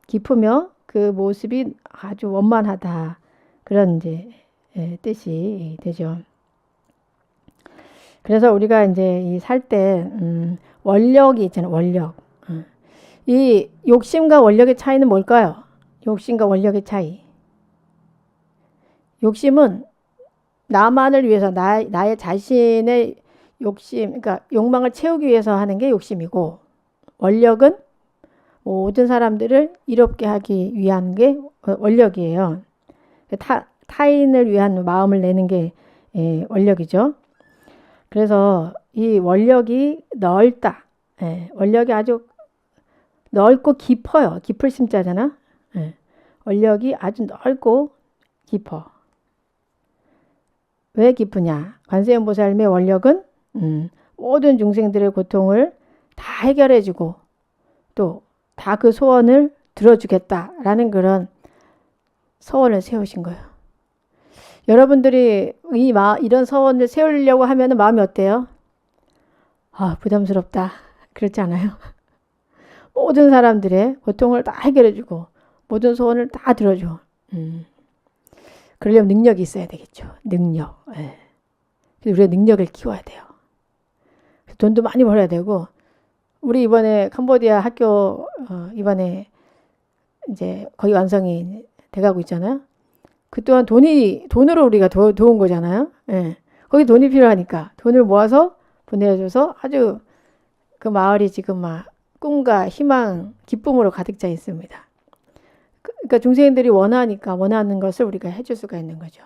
[SPEAKER 1] 깊으며 그 모습이 아주 원만하다. 그런 이제 뜻이 되죠. 그래서 우리가 이제 살 때 원력이 있잖아요. 원력. 이 욕심과 원력의 차이는 뭘까요? 욕심과 원력의 차이. 욕심은 나만을 위해서 나의 자신의 그러니까 욕망을 채우기 위해서 하는 게 욕심이고, 원력은 모든 사람들을 이롭게 하기 위한 게 원력이에요. 타인을 위한 마음을 내는 게 원력이죠. 그래서 이 원력이 넓다. 원력이 아주 넓고 깊어요. 깊을 심자잖아. 원력이 아주 넓고 깊어. 왜 깊으냐? 관세음보살님의 원력은 모든 중생들의 고통을 다 해결해주고 또 다 그 소원을 들어주겠다라는 그런 서원을 세우신 거예요. 여러분들이 이런 서원을 세우려고 하면 마음이 어때요? 부담스럽다. 그렇지 않아요? 모든 사람들의 고통을 다 해결해주고 모든 소원을 다 들어줘. 그러려면 능력이 있어야 되겠죠. 능력. 우리가 능력을 키워야 돼요. 돈도 많이 벌어야 되고, 우리 이번에 캄보디아 학교 이번에 이제 거의 완성이 돼가고 있잖아요. 그 또한 돈으로 우리가 도운 거잖아요. 거기 돈이 필요하니까 돈을 모아서 보내줘서 아주 그 마을이 지금 막 꿈과 희망, 기쁨으로 가득 차 있습니다. 그러니까 중생들이 원하는 것을 우리가 해줄 수가 있는 거죠.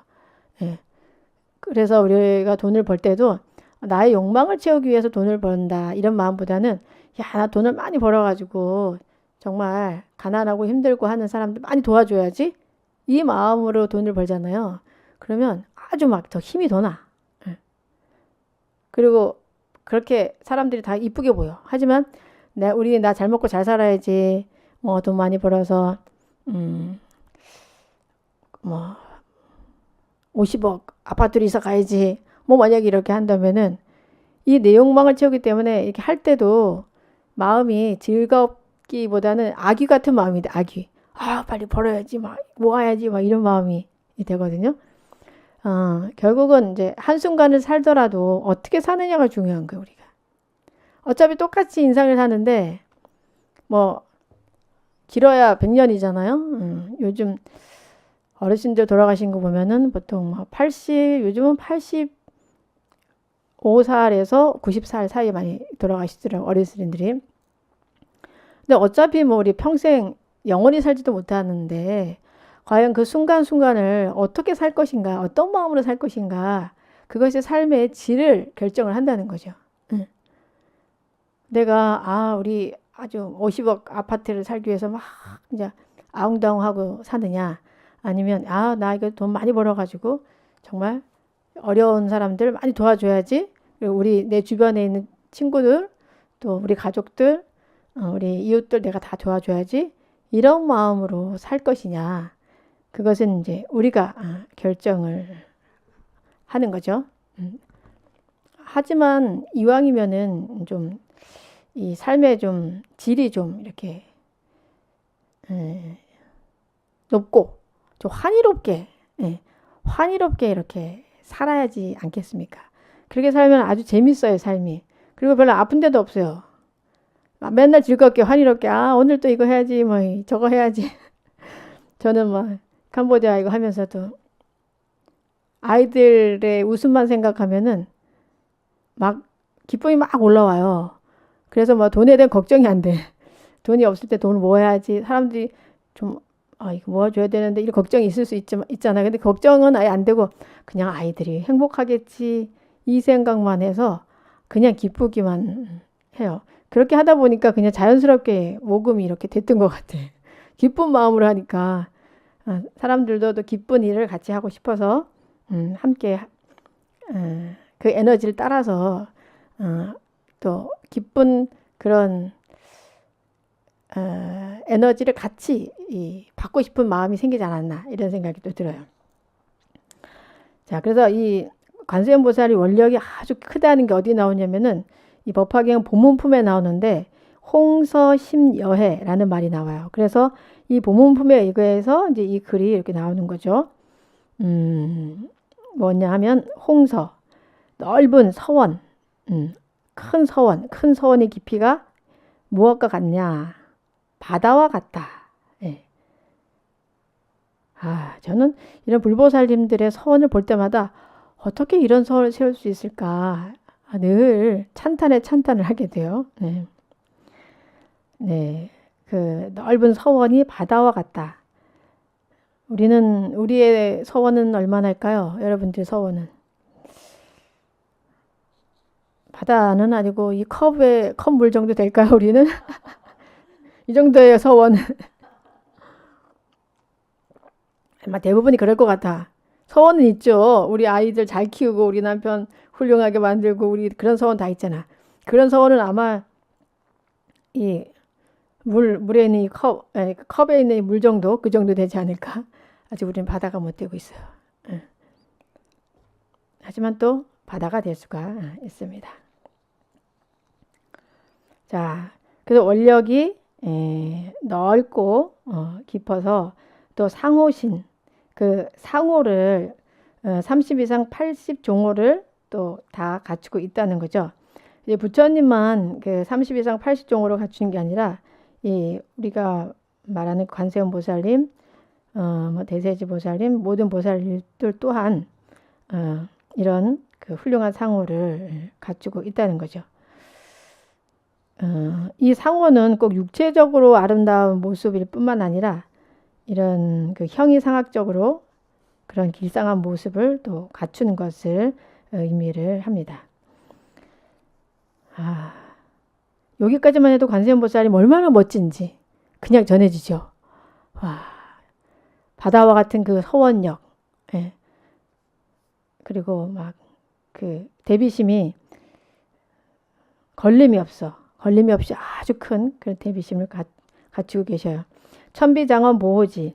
[SPEAKER 1] 그래서 우리가 돈을 벌 때도 나의 욕망을 채우기 위해서 돈을 번다 이런 마음보다는 나 돈을 많이 벌어가지고 정말 가난하고 힘들고 하는 사람들 많이 도와줘야지 이 마음으로 돈을 벌잖아요. 그러면 아주 막 더 힘이 더 나. 그리고 그렇게 사람들이 다 이쁘게 보여. 하지만 우리 나 잘 먹고 잘 살아야지. 돈 많이 벌어서 50억 아파트로 이사 가야지. 만약에 이렇게 한다면은 이 내 욕망을 채우기 때문에 이렇게 할 때도 마음이 즐겁기보다는 악귀 같은 마음이 돼. 악귀. 빨리 벌어야지, 막 모아야지, 막 이런 마음이 되거든요. 결국은 이제 한순간을 살더라도 어떻게 사느냐가 중요한 거예요, 우리가. 어차피 똑같이 인생을 사는데 길어야 100년이잖아요. 요즘 어르신들 돌아가신 거 보면은 보통 요즘은 85살에서 90살 사이에 많이 돌아가시더라고요, 어르신들이. 근데 어차피 우리 평생 영원히 살지도 못하는데 과연 그 순간순간을 어떻게 살 것인가, 어떤 마음으로 살 것인가, 그것이 삶의 질을 결정을 한다는 거죠. 내가 우리 아주 50억 아파트를 살기 위해서 막 이제 아웅다웅하고 사느냐, 아니면 나 이거 돈 많이 벌어가지고 정말 어려운 사람들 많이 도와줘야지. 그리고 내 주변에 있는 친구들, 또 우리 가족들, 우리 이웃들 내가 다 도와줘야지. 이런 마음으로 살 것이냐. 그것은 이제 우리가 결정을 하는 거죠. 하지만 이왕이면은 좀 이 삶의 좀 질이 좀 이렇게 높고 좀 환희롭게 이렇게 살아야지 않겠습니까? 그렇게 살면 아주 재밌어요, 삶이. 그리고 별로 아픈 데도 없어요. 맨날 즐겁게 환희롭게 오늘 또 이거 해야지, 저거 해야지. 저는 캄보디아 이거 하면서도 아이들의 웃음만 생각하면은 기쁨이 막 올라와요. 그래서 돈에 대한 걱정이 안 돼. 돈이 없을 때 돈을 모아야지. 사람들이 좀 이거 모아줘야 되는데 이런 걱정이 있을 수 있잖아요. 근데 걱정은 아예 안 되고 그냥 아이들이 행복하겠지 이 생각만 해서 그냥 기쁘기만 해요. 그렇게 하다 보니까 그냥 자연스럽게 모금이 이렇게 됐던 것 같아. 기쁜 마음으로 하니까 사람들도 또 기쁜 일을 같이 하고 싶어서 함께 그 에너지를 따라서 또 기쁜 그런 에너지를 같이 받고 싶은 마음이 생기지 않았나 이런 생각이 또 들어요. 자, 그래서 이 관세음보살이 원력이 아주 크다는 게 어디 나오냐면은 이 법화경 본문품에 나오는데 홍서심여해라는 말이 나와요. 그래서 이 본문품에 의거해서 이제 이 글이 이렇게 나오는 거죠. 뭐냐 하면 홍서, 넓은 서원, 큰 서원의 깊이가 무엇과 같냐? 바다와 같다. 저는 이런 불보살님들의 서원을 볼 때마다 어떻게 이런 서원을 세울 수 있을까? 늘 찬탄에 찬탄을 하게 돼요. 네. 네. 그 넓은 서원이 바다와 같다. 우리의 서원은 얼마나일까요? 여러분들의 서원은. 바다는 아니고 이 컵 물 정도 될까요, 우리는? 이 정도의 서원은. 아마 대부분이 그럴 것 같아. 서원은 있죠. 우리 아이들 잘 키우고, 우리 남편 훌륭하게 만들고, 우리 그런 서원 다 있잖아. 그런 서원은 아마 이 물에 있는 컵에 있는 이 물 정도, 그 정도 되지 않을까? 아직 우리는 바다가 못 되고 있어요. 하지만 또 바다가 될 수가 있습니다. 자, 그래서 원력이 넓고 깊어서 또 상호신, 그 상호를 30 이상 80 종호를 또 다 갖추고 있다는 거죠. 이제 부처님만 그 30 이상 80 종호를 갖추는 게 아니라 이 우리가 말하는 관세음 보살님, 뭐 대세지 보살님, 모든 보살들 또한 이런 그 훌륭한 상호를 갖추고 있다는 거죠. 이 상호는 꼭 육체적으로 아름다운 모습일 뿐만 아니라 이런 그 형이상학적으로 그런 길상한 모습을 또 갖추는 것을 의미를 합니다. 여기까지만 해도 관세음보살이 얼마나 멋진지 그냥 전해지죠. 와, 바다와 같은 그 서원력, 예. 그리고 막 그 대비심이 걸림이 없이 아주 큰 그런 대비심을 갖추고 계셔요. 천비장엄 모호지,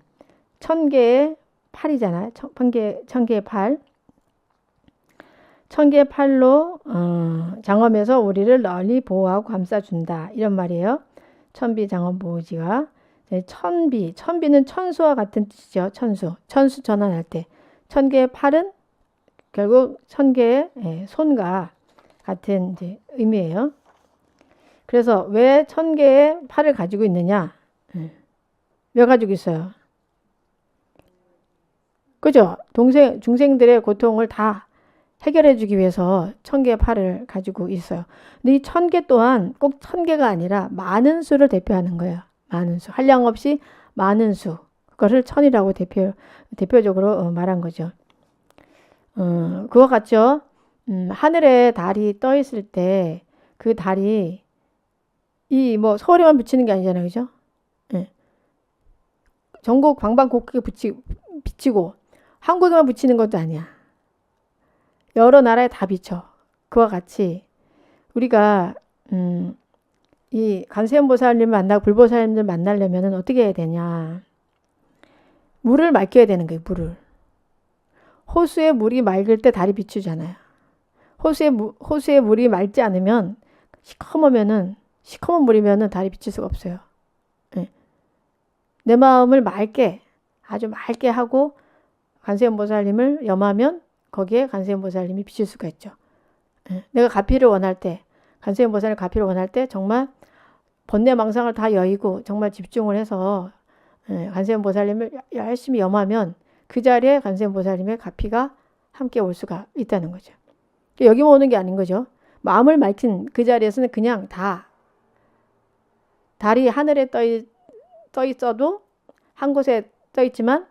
[SPEAKER 1] 1000개의 팔이잖아요. 1000개의 팔. 1000개의 팔로 장엄에서 우리를 널리 보호하고 감싸준다. 이런 말이에요. 천비장엄 모호지가. 천비는 천수와 같은 뜻이죠. 천수 전환할 때. 1000개의 팔은 결국 1000개의 손과 같은 이제 의미예요. 그래서 왜 1000개의 팔을 가지고 있느냐? 왜 가지고 있어요? 그죠? 중생들의 고통을 다 해결해 주기 위해서 1000개의 팔을 가지고 있어요. 근데 이 1000개 또한 꼭 1000개가 아니라 많은 수를 대표하는 거예요. 많은 수. 한량 없이 많은 수. 그것을 천이라고 대표적으로 말한 거죠. 그거 같죠? 하늘에 달이 떠 있을 때 그 달이 뭐 서울에만 비치는 게 아니잖아요. 그죠? 예. 전국 방방곡곡에 비치고 한국에만 비치는 것도 아니야. 여러 나라에 다 비쳐. 그와 같이 우리가 이 관세음보살님 만나고 불보살님들 만나려면 어떻게 해야 되냐? 물을 맑혀야 되는 거예요. 물을. 호수에 물이 맑을 때 달이 비추잖아요. 호수에 물이 맑지 않으면 시커먼 물이면은 달이 비칠 수가 없어요. 네. 내 마음을 아주 맑게 하고 관세음보살님을 염하면 거기에 관세음보살님이 비칠 수가 있죠. 네. 내가 관세음보살님 가피를 원할 때 정말 번뇌망상을 다 여의고 정말 집중을 해서 관세음보살님을 열심히 염하면 그 자리에 관세음보살님의 가피가 함께 올 수가 있다는 거죠. 여기만 오는 게 아닌 거죠. 마음을 맑힌 그 자리에서는 그냥 달이 하늘에 떠 있어도 한 곳에 떠 있지만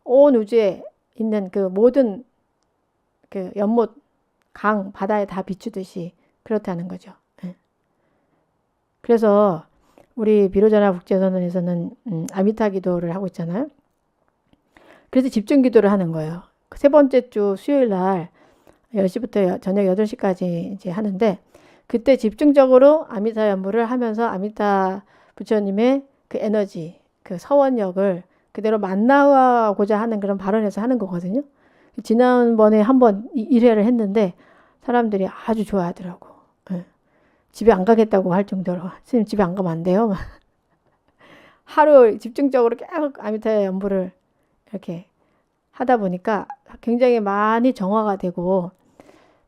[SPEAKER 1] 온 우주에 있는 그 모든 그 연못, 강, 바다에 다 비추듯이 그렇다는 거죠. 그래서 우리 비로자나 국제선언에서는 아미타 기도를 하고 있잖아요. 그래서 집중 기도를 하는 거예요. 세 번째 주 수요일 날 10시부터 저녁 8시까지 이제 하는데 그때 집중적으로 아미타 연부를 하면서 아미타 부처님의 그 에너지, 그 서원력을 그대로 만나고자 하는 그런 발언에서 하는 거거든요. 지난번에 한번 1회를 했는데 사람들이 아주 좋아하더라고. 집에 안 가겠다고 할 정도로 선생님 집에 안 가면 안 돼요. 하루 집중적으로 계속 아미타 연부를 이렇게 하다 보니까 굉장히 많이 정화가 되고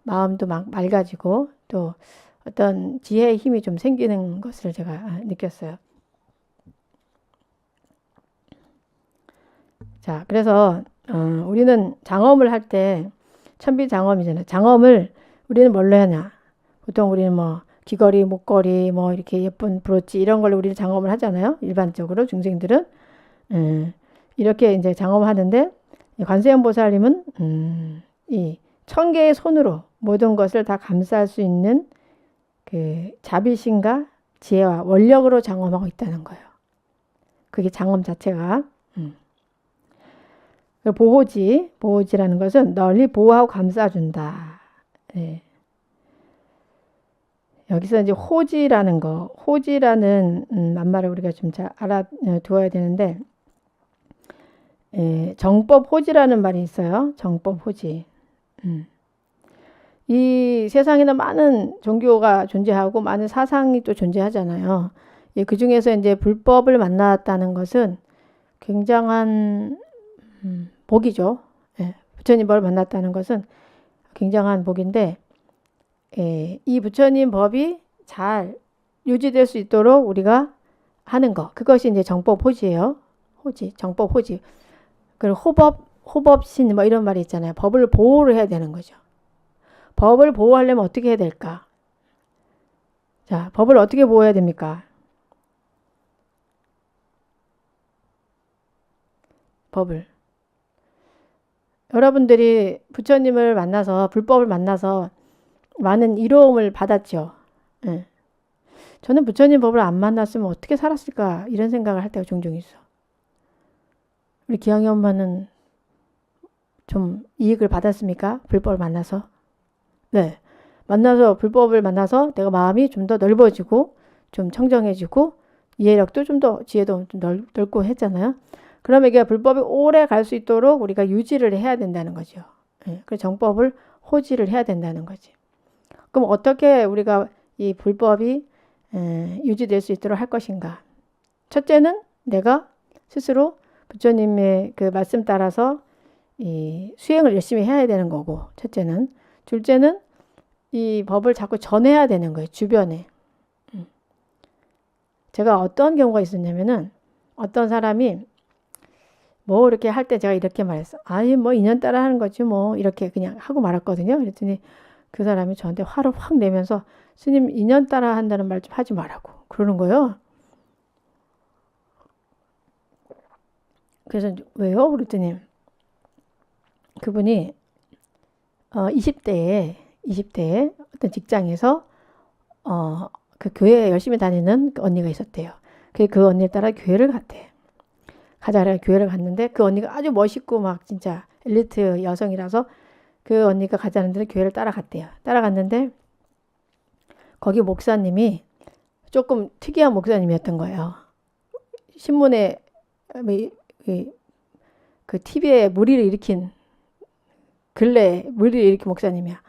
[SPEAKER 1] 마음도 막 맑아지고 또 어떤 지혜의 힘이 좀 생기는 것을 제가 느꼈어요. 자, 그래서 우리는 장엄을 할 때 천비장엄이잖아요. 장엄을 우리는 뭘로 하냐? 보통 우리는 뭐 귀걸이, 목걸이, 뭐 이렇게 예쁜 브로치 이런 걸로 우리는 장엄을 하잖아요. 일반적으로 중생들은 이렇게 이제 장엄을 하는데 관세음 보살님은 이 1000개의 손으로 모든 것을 다 감쌀 수 있는 그 자비심과 지혜와 원력으로 장엄하고 있다는 거예요. 그게 장엄 자체가. 보호지라는 것은 널리 보호하고 감싸준다. 네. 여기서 이제 호지라는 낱말을 우리가 좀 잘 알아두어야 되는데, 정법 호지라는 말이 있어요. 정법 호지. 이 세상에는 많은 종교가 존재하고 많은 사상이 또 존재하잖아요. 그 중에서 이제 불법을 만났다는 것은 굉장한 복이죠. 부처님 법을 만났다는 것은 굉장한 복인데, 이 부처님 법이 잘 유지될 수 있도록 우리가 하는 거, 그것이 이제 정법 호지예요. 정법 호지. 그리고 호법신 뭐 이런 말이 있잖아요. 법을 보호를 해야 되는 거죠. 법을 보호하려면 어떻게 해야 될까? 자, 법을 어떻게 보호해야 됩니까? 법을. 여러분들이 부처님을 만나서 불법을 만나서 많은 이로움을 받았죠. 저는 부처님 법을 안 만났으면 어떻게 살았을까 이런 생각을 할 때가 종종 있어. 우리 기영이 엄마는 좀 이익을 받았습니까? 불법을 만나서? 네. 불법을 만나서 내가 마음이 좀 더 넓어지고 좀 청정해지고 이해력도 좀 더 지혜도 좀 넓고 했잖아요. 그러면 이게 불법이 오래 갈 수 있도록 우리가 유지를 해야 된다는 거죠. 그래서 정법을 호지를 해야 된다는 거지. 그럼 어떻게 우리가 이 불법이 유지될 수 있도록 할 것인가? 첫째는 내가 스스로 부처님의 그 말씀 따라서 이 수행을 열심히 해야 되는 거고, 첫째는. 둘째는 이 법을 자꾸 전해야 되는 거예요. 주변에. 제가 어떤 경우가 있었냐면은 어떤 사람이 뭐 이렇게 할 때 제가 이렇게 말했어. 아니 뭐 인연 따라 하는 거지 뭐 이렇게 그냥 하고 말았거든요. 그랬더니 그 사람이 저한테 화를 확 내면서 스님 인연 따라 한다는 말 좀 하지 말라고 그러는 거예요. 그래서 왜요? 그랬더니 그분이 20대에 어떤 직장에서 그 교회에 열심히 다니는 그 언니가 있었대요. 그 언니를 따라 교회를 갔대. 가자 그래 교회를 갔는데 그 언니가 아주 멋있고 막 진짜 엘리트 여성이라서 그 언니가 가자는 데를 교회를 따라갔대요. 따라갔는데 거기 목사님이 조금 특이한 목사님이었던 거예요. 신문에 그 TV에 무리를 일으킨 근래에 무리를 일으킨 목사님이야.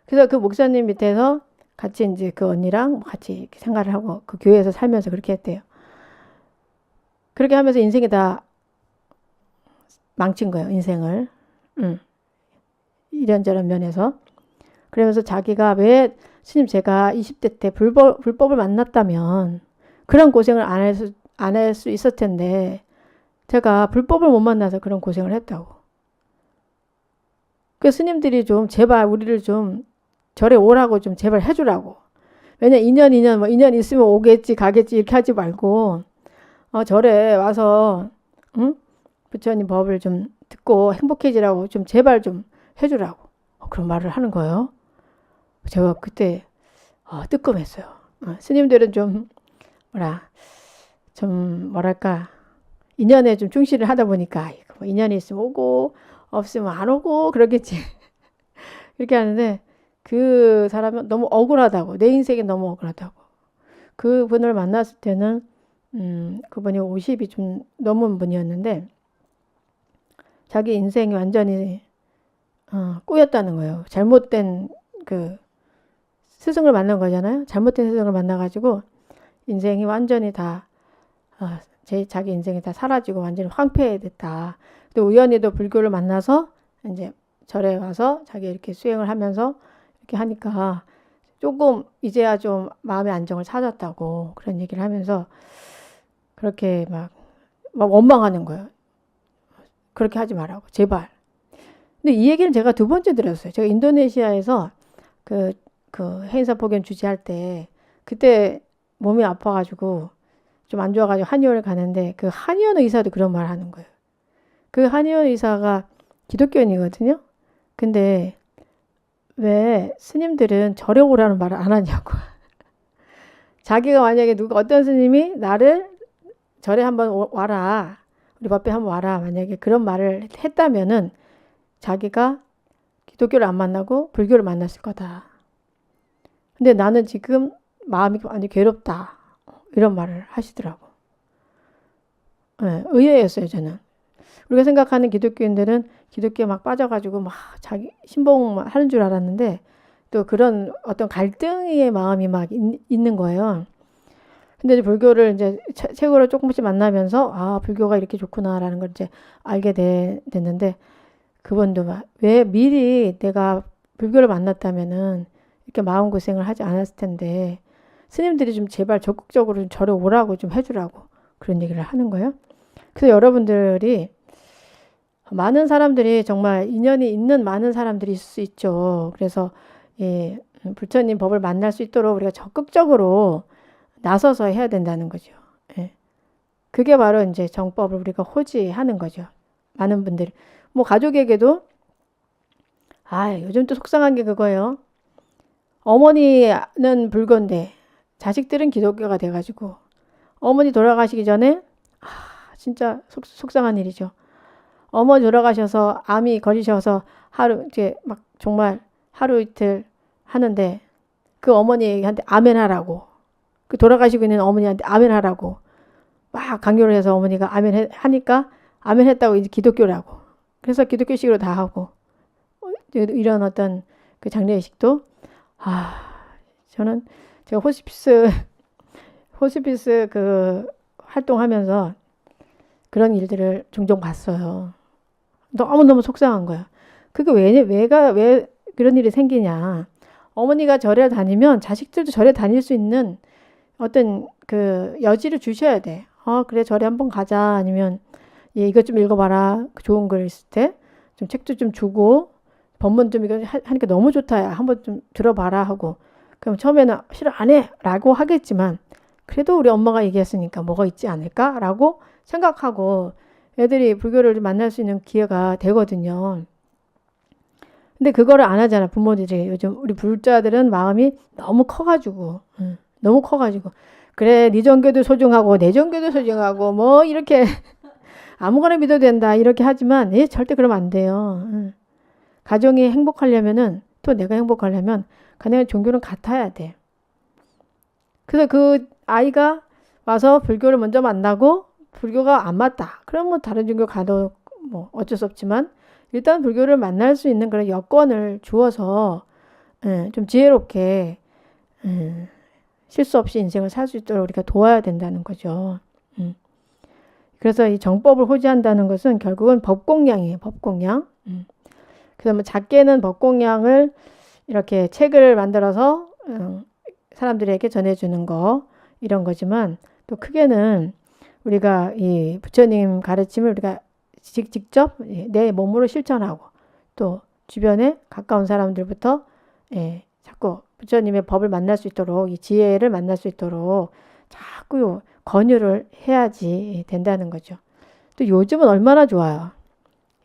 [SPEAKER 1] 그래서 그 목사님 밑에서 같이 이제 그 언니랑 같이 이렇게 생활을 하고 그 교회에서 살면서 그렇게 했대요. 그렇게 하면서 인생이 다 망친 거예요. 인생을. 이런저런 면에서. 그러면서 자기가 왜 스님 제가 20대 때 불법을 만났다면 그런 고생을 안 할 수 있을 텐데 제가 불법을 못 만나서 그런 고생을 했다고. 그 스님들이 좀 제발 우리를 좀 절에 오라고 좀 제발 해주라고. 왜냐 인연 뭐 인연 있으면 오겠지 가겠지 이렇게 하지 말고 절에 와서 부처님 법을 좀 듣고 행복해지라고 좀 제발 좀 해주라고 그런 말을 하는 거예요. 제가 그때 뜨끔했어요. 스님들은 좀 뭐랄까 인연에 좀 충실을 하다 보니까 뭐 인연이 있으면 오고 없으면 안 오고 그러겠지. 이렇게 하는데 그 사람은 너무 억울하다고. 내 인생이 너무 억울하다고. 그분을 만났을 때는 그분이 50이 좀 넘은 분이었는데 자기 인생이 완전히 꼬였다는 거예요. 잘못된 그 스승을 만난 거잖아요. 잘못된 스승을 만나가지고 인생이 완전히 다 자기 인생이 다 사라지고 완전히 황폐됐다. 근데 우연히도 불교를 만나서 이제 절에 와서 자기 이렇게 수행을 하면서 이렇게 하니까 조금 이제야 좀 마음의 안정을 찾았다고 그런 얘기를 하면서 그렇게 막 원망하는 거예요. 그렇게 하지 말라고 제발. 근데 이 얘기는 제가 두 번째 들었어요. 제가 인도네시아에서 그, 그 해인사 폭염 주재할 때 그때 몸이 아파가지고 좀 안 좋아가지고 한의원을 가는데 그 한의원 의사도 그런 말 하는 거예요. 그 한의원 의사가 기독교인이거든요. 근데 왜 스님들은 절에 오라는 말을 안 하냐고. 자기가 만약에 누가 어떤 스님이 나를 절에 한번 와라. 우리 법회 한번 와라. 만약에 그런 말을 했다면은 자기가 기독교를 안 만나고 불교를 만났을 거다. 근데 나는 지금 마음이 많이 괴롭다. 이런 말을 하시더라고. 네, 의외였어요, 저는. 우리가 생각하는 기독교인들은 기독교에 막 빠져가지고 막 자기 신봉 하는 줄 알았는데 또 그런 어떤 갈등의 마음이 막 있는 거예요. 근데 이제 불교를 이제 책으로 조금씩 만나면서 아, 불교가 이렇게 좋구나라는 걸 이제 알게 됐는데 그분도 막 왜 미리 내가 불교를 만났다면은 이렇게 마음고생을 하지 않았을 텐데 스님들이 좀 제발 적극적으로 좀 절에 오라고 좀 해주라고 그런 얘기를 하는 거예요. 그래서 여러분들이 많은 사람들이 정말 인연이 있는 많은 사람들이 있을 수 있죠. 그래서 예, 부처님 법을 만날 수 있도록 우리가 적극적으로 나서서 해야 된다는 거죠. 예. 그게 바로 이제 정법을 우리가 호지하는 거죠. 많은 분들이 뭐 가족에게도 요즘 또 속상한 게 그거예요. 어머니는 불교인데 자식들은 기독교가 돼가지고 어머니 돌아가시기 전에 진짜 속상한 일이죠. 어머니 돌아가셔서 암이 걸리셔서 하루 이제 막 정말 하루 이틀 하는데 그 어머니한테 아멘 하라고 그 돌아가시고 있는 어머니한테 아멘 하라고 막 강요를 해서 어머니가 아멘 하니까 아멘 했다고 이제 기독교라고 그래서 기독교식으로 다 하고 이런 어떤 그 장례식도 저는 제가 호스피스 그 활동하면서 그런 일들을 종종 봤어요. 너무너무 속상한 거야. 그게 왜 그런 일이 생기냐. 어머니가 절에 다니면 자식들도 절에 다닐 수 있는 어떤 그 여지를 주셔야 돼. 그래, 절에 한번 가자. 아니면, 이것 좀 읽어봐라. 좋은 글 있을 때. 좀 책도 좀 주고, 법문 좀 이거 하니까 너무 좋다. 야. 한번 좀 들어봐라. 하고. 그럼 처음에는 싫어, 안 해. 라고 하겠지만, 그래도 우리 엄마가 얘기했으니까 뭐가 있지 않을까? 라고 생각하고, 애들이 불교를 만날 수 있는 기회가 되거든요. 근데 그거를 안 하잖아, 부모들이. 요즘 우리 불자들은 마음이 너무 커가지고, 너무 커가지고. 그래, 네 종교도 소중하고, 내 종교도 소중하고, 뭐, 이렇게, 아무거나 믿어도 된다, 이렇게 하지만, 절대 그러면 안 돼요. 가정이 행복하려면은, 또 내가 행복하려면, 가능한 종교는 같아야 돼. 그래서 그 아이가 와서 불교를 먼저 만나고, 불교가 안 맞다. 그럼 뭐 다른 종교 가도 뭐 어쩔 수 없지만 일단 불교를 만날 수 있는 그런 여건을 주어서 좀 지혜롭게 실수 없이 인생을 살 수 있도록 우리가 도와야 된다는 거죠. 그래서 이 정법을 호지한다는 것은 결국은 법공양이에요. 법공양. 그래서 뭐 작게는 법공양을 이렇게 책을 만들어서 사람들에게 전해주는 거 이런 거지만 또 크게는 우리가 이 부처님 가르침을 우리가 직접 내 몸으로 실천하고 또 주변에 가까운 사람들부터 자꾸 부처님의 법을 만날 수 있도록 이 지혜를 만날 수 있도록 자꾸 권유를 해야지 된다는 거죠. 또 요즘은 얼마나 좋아요.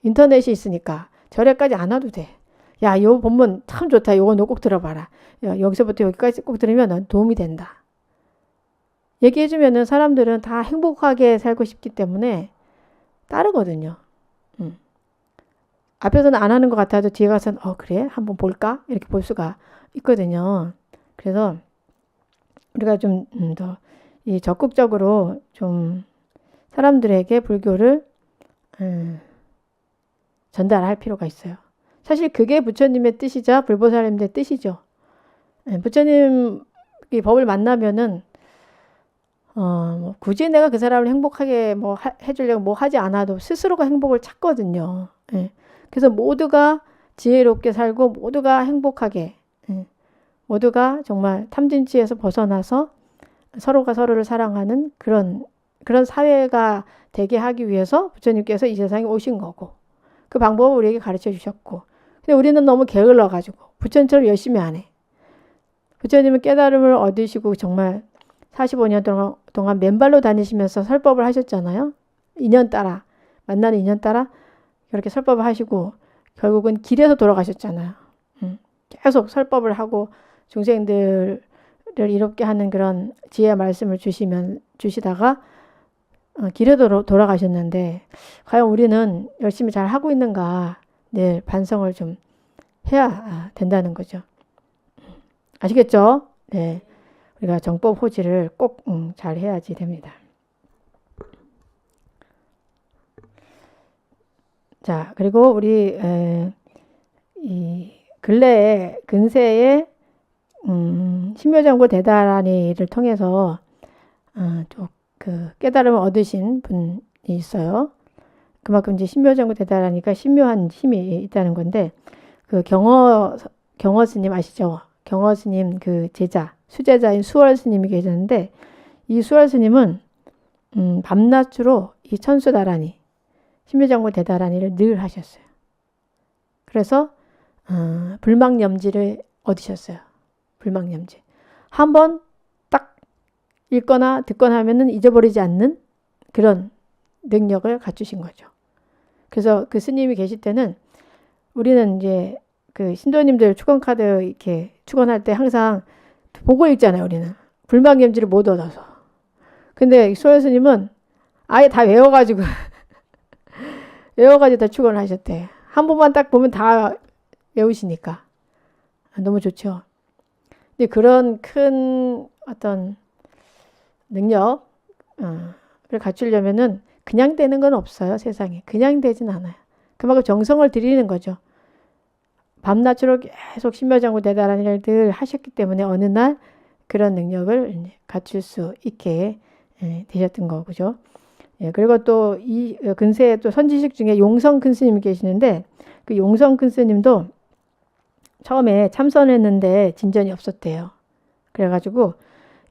[SPEAKER 1] 인터넷이 있으니까 절에까지 안 와도 돼. 야, 요 본문 참 좋다. 요거 너 꼭 들어봐라. 여기서부터 여기까지 꼭 들으면 넌 도움이 된다. 얘기해주면은 사람들은 다 행복하게 살고 싶기 때문에 따르거든요. 앞에서는 안 하는 것 같아도 뒤에 가서는 그래? 한번 볼까? 이렇게 볼 수가 있거든요. 그래서 우리가 좀 더 이 적극적으로 좀 사람들에게 불교를 전달할 필요가 있어요. 사실 그게 부처님의 뜻이자 불보살님의 뜻이죠. 부처님 이 법을 만나면은 뭐 굳이 내가 그 사람을 행복하게 뭐 해주려고 뭐 하지 않아도 스스로가 행복을 찾거든요. 그래서 모두가 지혜롭게 살고 모두가 행복하게, 모두가 정말 탐진치에서 벗어나서 서로가 서로를 사랑하는 그런 사회가 되게 하기 위해서 부처님께서 이 세상에 오신 거고 그 방법을 우리에게 가르쳐 주셨고 근데 우리는 너무 게을러가지고 부처님처럼 열심히 안 해. 부처님은 깨달음을 얻으시고 정말 45년 동안 맨발로 다니시면서 설법을 하셨잖아요. 인연 따라, 만나는 인연 따라 그렇게 설법을 하시고 결국은 길에서 돌아가셨잖아요. 계속 설법을 하고 중생들을 이롭게 하는 그런 지혜의 말씀을 주시다가 길에 돌아가셨는데 과연 우리는 열심히 잘 하고 있는가 늘 반성을 좀 해야 된다는 거죠. 아시겠죠? 네, 우리가 정법 호지를 꼭 잘 해야지 됩니다. 자, 그리고 우리 이 근세에 신묘정보 대다라니를 통해서 좀 그 깨달음을 얻으신 분이 있어요. 그만큼 이제 신묘정보 대다라니까 신묘한 힘이 있다는 건데 그 경어 스님 아시죠? 경어 스님 그 제자 수제자인 수월 스님이 계셨는데 이 수월 스님은 밤낮으로 이 천수다라니 신묘정보 대다라니를 늘 하셨어요. 그래서 불망념지를 얻으셨어요. 불망념지. 한번 딱 읽거나 듣거나 하면은 잊어버리지 않는 그런 능력을 갖추신 거죠. 그래서 그 스님이 계실 때는 우리는 이제 그 신도님들 축원카드 이렇게 축원할 때 항상 보고 읽잖아요. 우리는 불망념지를 못 얻어서. 근데 소연 스님은 아예 다 외워가지고 다 축원을 하셨대. 한 번만 딱 보면 다 외우시니까 너무 좋죠. 근데 그런 큰 어떤 능력을 갖추려면은 그냥 되는 건 없어요. 세상에. 그냥 되진 않아요. 그만큼 정성을 들이는 거죠. 밤낮으로 계속 신묘정보 대다라니를 늘 하셨기 때문에 어느 날 그런 능력을 갖출 수 있게 되셨던 거죠. 그리고 또 이 근세에 또 선지식 중에 용성 큰 스님이 계시는데 그 용성 큰 스님도 처음에 참선했는데 진전이 없었대요. 그래가지고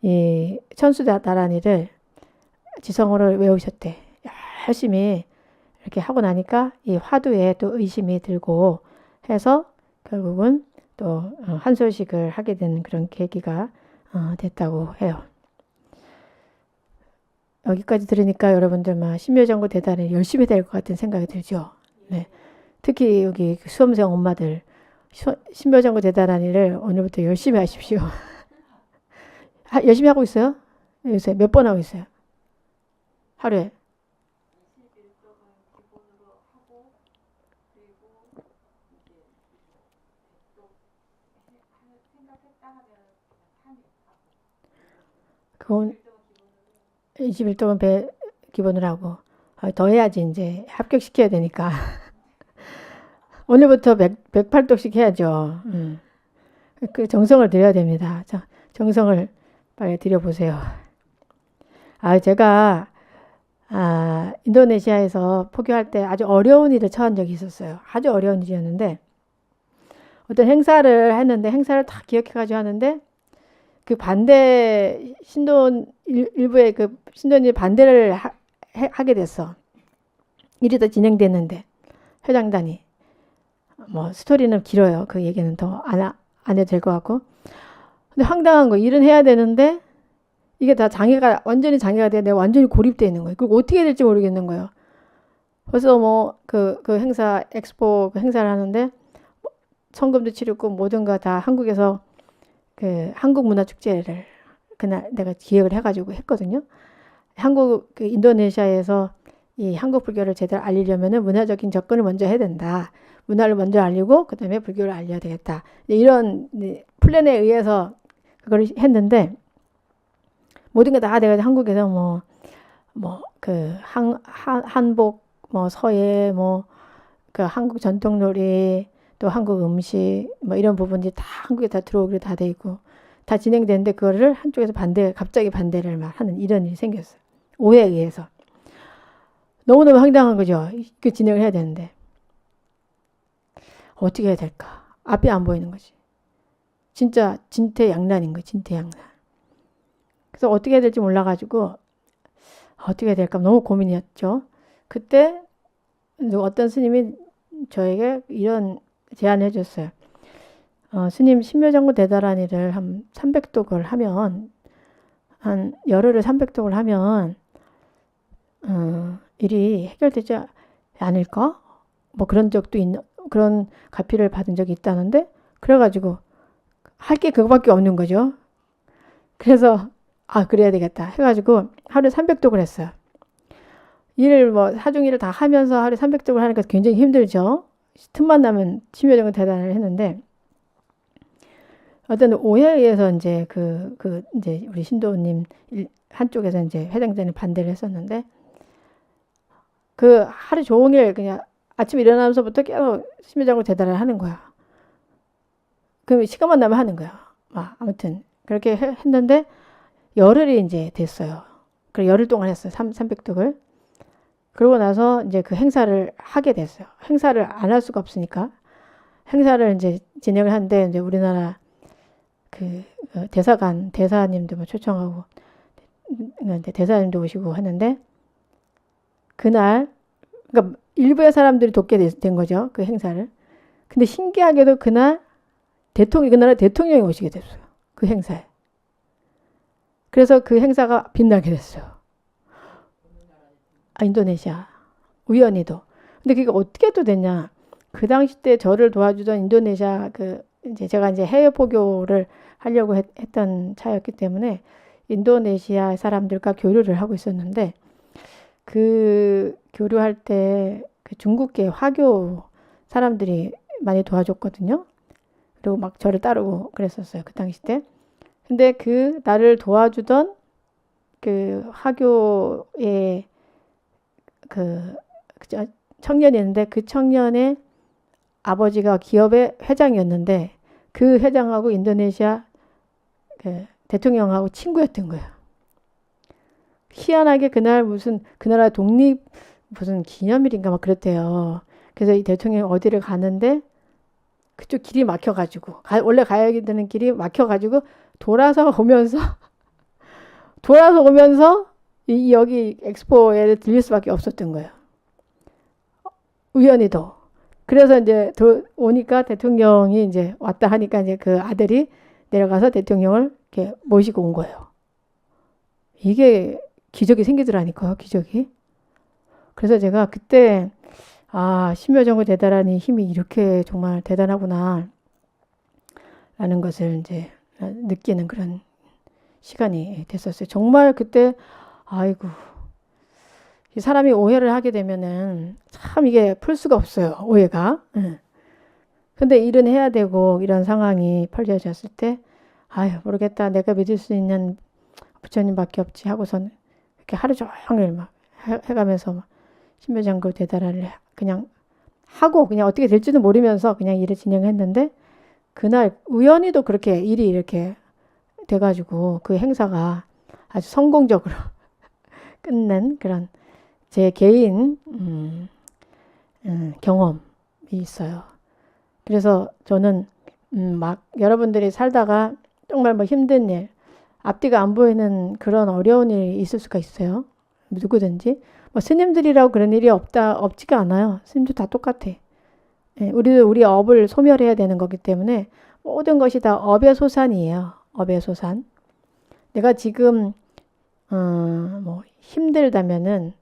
[SPEAKER 1] 이 천수다라니를 지성어를 외우셨대. 열심히 이렇게 하고 나니까 이 화두에 또 의심이 들고 해서 결국은 또 한솔식을 하게 된 그런 계기가 됐다고 해요. 여기까지 들으니까 여러분들 막 신묘정보 대단히 열심히 될 것 같은 생각이 들죠. 네. 특히 여기 수험생 엄마들 신묘정보 대단하니를 오늘부터 열심히 하십시오. 열심히 하고 있어요? 요새 몇 번 하고 있어요? 하루에? 그건 21동은 기본으로 하고 더 해야지 이제 합격시켜야 되니까 오늘부터 108독씩 해야죠. 그 정성을 들여야 됩니다. 자, 정성을 빨리 들여보세요. 제가 인도네시아에서 포교할 때 아주 어려운 일을 처한 적이 있었어요. 아주 어려운 일이었는데 어떤 행사를 했는데 행사를 다 기억해가지고 하는데 그 반대 신돈 일부의 그 신돈이 반대를 하게 됐어. 일이 더 진행됐는데 회장단이 뭐 스토리는 길어요. 그 얘기는 더 안 해도 될 것 같고. 근데 황당한 거 일은 해야 되는데 이게 다 완전히 장애가 돼. 내가 완전히 고립되어 있는 거예요. 그리고 어떻게 해야 될지 모르겠는 거예요. 그래서 뭐 그 행사 엑스포 그 행사를 하는데 성금도 치르고 모든 거 다 한국에서 그 한국 문화 축제를 그날 내가 기획을 해가지고 했거든요. 그 인도네시아에서 이 한국 불교를 제대로 알리려면은 문화적인 접근을 먼저 해야 된다. 문화를 먼저 알리고 그다음에 불교를 알려야 되겠다. 이런 플랜에 의해서 그걸 했는데 모든 게 다 내가 한국에서 뭐 그 한복 뭐 서예 뭐 그 한국 전통놀이 또 한국 음식 뭐 이런 부분들이 다 한국에 다 들어오기로 다 돼 있고 다 진행되는데 그거를 한쪽에서 갑자기 반대를 막 하는 이런 일이 생겼어요. 오해에 의해서. 너무너무 황당한 거죠. 그 진행을 해야 되는데. 어떻게 해야 될까? 앞이 안 보이는 거지. 진짜 진퇴양난인 거예요. 진퇴양난. 그래서 어떻게 해야 될지 몰라가지고 어떻게 해야 될까 너무 고민이었죠. 그때 어떤 스님이 저에게 이런 제안을 해줬어요. 스님 신묘장구 대다라니를 한 300독을 하면, 한 열흘을 300독을 하면 일이 해결되지 않을까? 뭐 그런 적도 그런 가피를 받은 적이 있다는데, 그래가지고 할 게 그거밖에 없는 거죠. 그래서 그래야 되겠다 해가지고 하루에 300독을 했어요. 일을 뭐 하중 일을 다 하면서 하루에 300독을 하니까 굉장히 힘들죠. 틈만 나면 심요정은 대단을 했는데, 어떤 오해에 의해서 이제 이제 우리 신도님 한쪽에서 이제 회장장님 반대를 했었는데, 그 하루 종일 그냥 아침 일어나면서부터 계속 심요정을 대단을 하는 거야. 그럼 시간만 나면 하는 거야. 아무튼 그렇게 했는데 열흘이 이제 됐어요. 그래 열흘 동안 했어요. 300독을. 그러고 나서 이제 그 행사를 하게 됐어요. 행사를 안 할 수가 없으니까 행사를 이제 진행을 하는데, 이제 우리나라 그 대사님도 뭐 초청하고 대사님도 오시고 하는데, 그날 그러니까 일부의 사람들이 돕게 된 거죠. 그 행사를. 근데 신기하게도 그날 그 나라 대통령이 오시게 됐어요. 그 행사에. 그래서 그 행사가 빛나게 됐어요. 인도네시아. 우연히도. 근데 그게 어떻게 또 됐냐. 그 당시 때 저를 도와주던 인도네시아 이제 제가 이제 해외 포교를 하려고 했던 차였기 때문에 인도네시아 사람들과 교류를 하고 있었는데, 그 교류할 때 그 중국계 화교 사람들이 많이 도와줬거든요. 그리고 막 저를 따르고 그랬었어요. 그 당시 때. 근데 나를 도와주던 그 화교의 그 청년이었는데, 그 청년의 아버지가 기업의 회장이었는데, 그 회장하고 인도네시아 그 대통령하고 친구였던 거예요. 희한하게 그날 무슨 그 나라 독립 무슨 기념일인가 막 그랬대요. 그래서 이 대통령이 어디를 가는데 그쪽 길이 막혀가지고, 원래 가야 되는 길이 막혀가지고 돌아서 오면서 여기 엑스포에 들릴 수밖에 없었던 거예요. 우연히도. 그래서 이제 오니까 대통령이 이제 왔다 하니까 이제 그 아들이 내려가서 대통령을 이렇게 모시고 온 거예요. 이게 기적이 생기더라니까요, 기적이. 그래서 제가 그때 심묘정구 대단하니 힘이 이렇게 정말 대단하구나 라는 것을 이제 느끼는 그런 시간이 됐었어요. 정말 그때 아이고, 이 사람이 오해를 하게 되면은 참 이게 풀 수가 없어요, 오해가. 근데 일은 해야 되고 이런 상황이 펼쳐졌을 때 모르겠다, 내가 믿을 수 있는 부처님밖에 없지 하고선 이렇게 하루 종일 막 해가면서 막 신묘장구 대단을 그냥 하고, 그냥 어떻게 될지도 모르면서 그냥 일을 진행했는데, 그날 우연히도 그렇게 일이 이렇게 돼가지고 그 행사가 아주 성공적으로 끝낸 그런 제 개인 경험이 있어요. 그래서 저는 막 여러분들이 살다가 정말 뭐 힘든 일, 앞뒤가 안 보이는 그런 어려운 일이 있을 수가 있어요. 누구든지. 뭐 스님들이라고 그런 일이 없지가 않아요. 스님도 다 똑같아. 우리도 우리 업을 소멸해야 되는 거기 때문에 모든 것이 다 업의 소산이에요. 업의 소산. 내가 지금 뭐 힘들다면은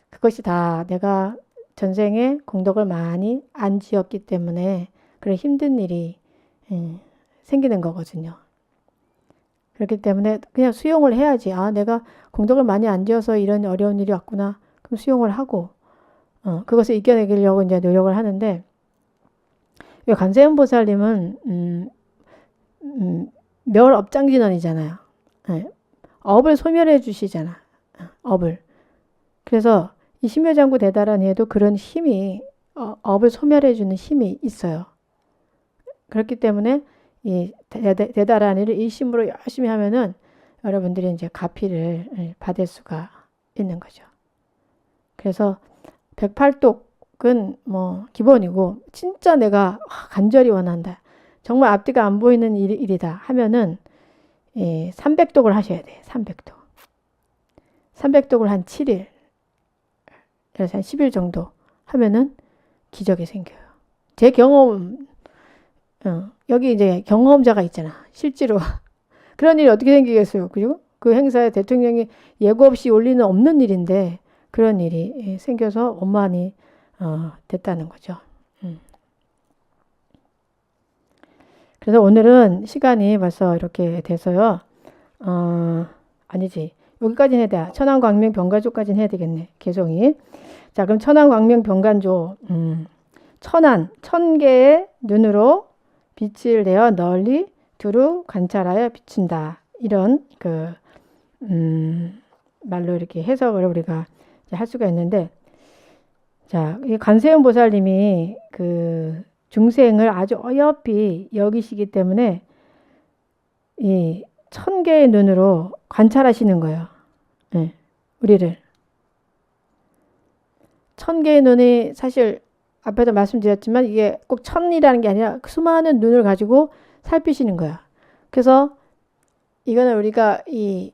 [SPEAKER 1] 그것이 다 내가 전생에 공덕을 많이 안 지었기 때문에 그런 힘든 일이 생기는 거거든요. 그렇기 때문에 그냥 수용을 해야지. 내가 공덕을 많이 안 지어서 이런 어려운 일이 왔구나. 그럼 수용을 하고 그것을 이겨내려고 이제 노력을 하는데, 관세음 보살님은 멸업장진원이잖아요. 업을 소멸해 주시잖아. 업을. 그래서 이 심묘장구 대다라니에도 그런 힘이 업을 소멸해 주는 힘이 있어요. 그렇기 때문에 이 대다라니를 일심으로 열심히 하면은 여러분들이 이제 가피를 받을 수가 있는 거죠. 그래서 108독은 뭐 기본이고, 진짜 내가 간절히 원한다, 정말 앞뒤가 안 보이는 일이다 하면은 300독을 하셔야 돼요. 300독. 300독을 한 7일, 그래서 한 10일 정도 하면은 기적이 생겨요. 제 경험은 여기 이제 경험자가 있잖아. 실제로 그런 일이 어떻게 생기겠어요. 그리고 그 행사에 대통령이 예고 없이 올 리는 없는 일인데 그런 일이 생겨서 원만히 됐다는 거죠. 그래서 오늘은 시간이 벌써 이렇게 돼서요. 아니지. 여기까지는 해야 돼. 천안광명 병간조까지는 해야 되겠네. 개성이. 자, 그럼 천안광명 병간조. 천안, 1000개의 눈으로 빛을 내어 널리 두루 관찰하여 비춘다. 이런 말로 이렇게 해석을 우리가 할 수가 있는데, 자, 이 관세음 보살님이 그 중생을 아주 어여삐 여기시기 때문에 이 1000개의 눈으로 관찰하시는 거예요. 네, 우리를. 1000개의 눈이 사실 앞에도 말씀드렸지만 이게 꼭 1000이라는 게 아니라 수많은 눈을 가지고 살피시는 거야. 그래서 이거는 우리가 이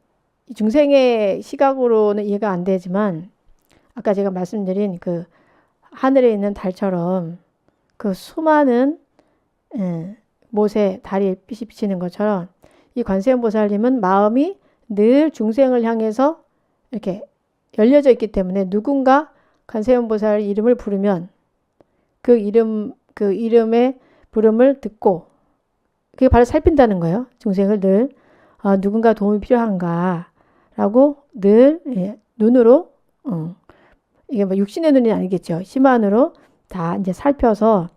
[SPEAKER 1] 중생의 시각으로는 이해가 안 되지만 아까 제가 말씀드린 그 하늘에 있는 달처럼 그 수많은 못에 달이 빛이 비치는 것처럼 이 관세음보살님은 마음이 늘 중생을 향해서 이렇게 열려져 있기 때문에 누군가 관세음보살 이름을 부르면 그 이름의 부름을 듣고 그게 바로 살핀다는 거예요. 중생을 늘 누군가 도움이 필요한가 라고 늘 눈으로 이게 뭐 육신의 눈이 아니겠죠. 심안으로 다 이제 살펴서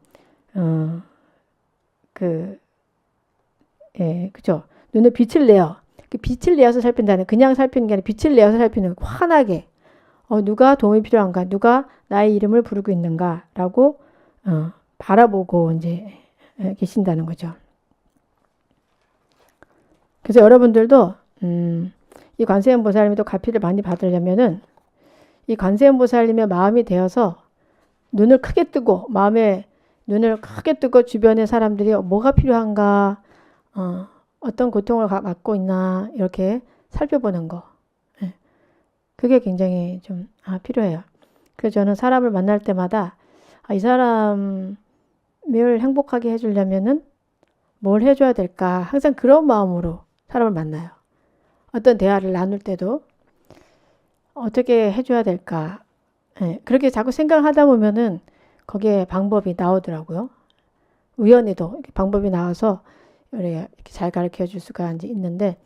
[SPEAKER 1] 그죠. 눈에 빛을 내어. 그 빛을 내어서 살핀다는 그냥 살피는 게 아니라 빛을 내어서 살피는 환하게 누가 도움이 필요한가, 누가 나의 이름을 부르고 있는가라고 바라보고 이제 계신다는 거죠. 그래서 여러분들도 이 관세음보살님이 또 가피를 많이 받으려면은 이 관세음보살님의 마음이 되어서 눈을 크게 뜨고 마음에 눈을 크게 뜨고 주변의 사람들이 뭐가 필요한가, 어떤 고통을 갖고 있나 이렇게 살펴보는 거. 그게 굉장히 좀 필요해요. 그래서 저는 사람을 만날 때마다 이 사람을 행복하게 해주려면은 뭘 해줘야 될까 항상 그런 마음으로 사람을 만나요. 어떤 대화를 나눌 때도 어떻게 해줘야 될까 그렇게 자꾸 생각하다 보면은 거기에 방법이 나오더라고요. 우연히도 방법이 나와서 이렇게 잘 가르쳐 줄 수가 이제 있는데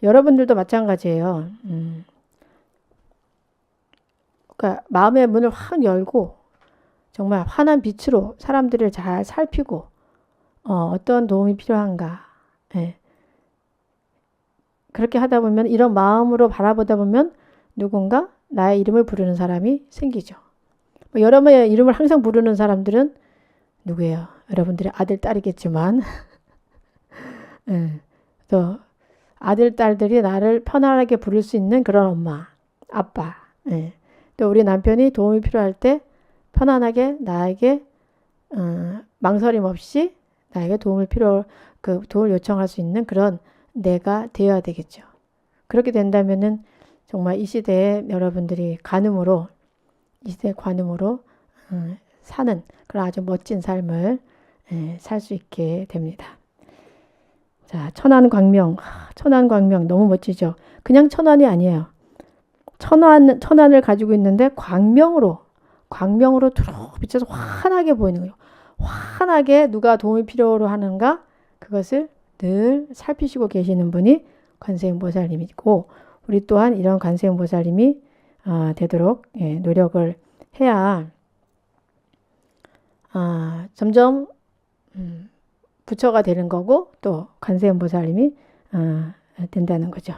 [SPEAKER 1] 여러분들도 마찬가지예요. 그러니까 마음의 문을 확 열고 정말 환한 빛으로 사람들을 잘 살피고 어떤 도움이 필요한가 그렇게 하다 보면 이런 마음으로 바라보다 보면 누군가 나의 이름을 부르는 사람이 생기죠. 여러분의 이름을 항상 부르는 사람들은 누구예요? 여러분들의 아들, 딸이겠지만 또 아들, 딸들이 나를 편안하게 부를 수 있는 그런 엄마, 아빠 또 우리 남편이 도움이 필요할 때 편안하게 나에게 망설임 없이 나에게 도움을 요청할 수 있는 그런 내가 되어야 되겠죠. 그렇게 된다면은 정말 이 시대에 여러분들이 이 시대 관음으로 사는 그런 아주 멋진 삶을 살 수 있게 됩니다. 자, 천안광명 너무 멋지죠. 그냥 천안이 아니에요. 천안을 가지고 있는데 광명으로 툭 비춰서 환하게 보이는 거예요. 환하게 누가 도움이 필요로 하는가 그것을 늘 살피시고 계시는 분이 관세음보살님이고 우리 또한 이런 관세음보살님이 되도록 노력을 해야 점점 부처가 되는 거고 또 관세음보살님이 된다는 거죠.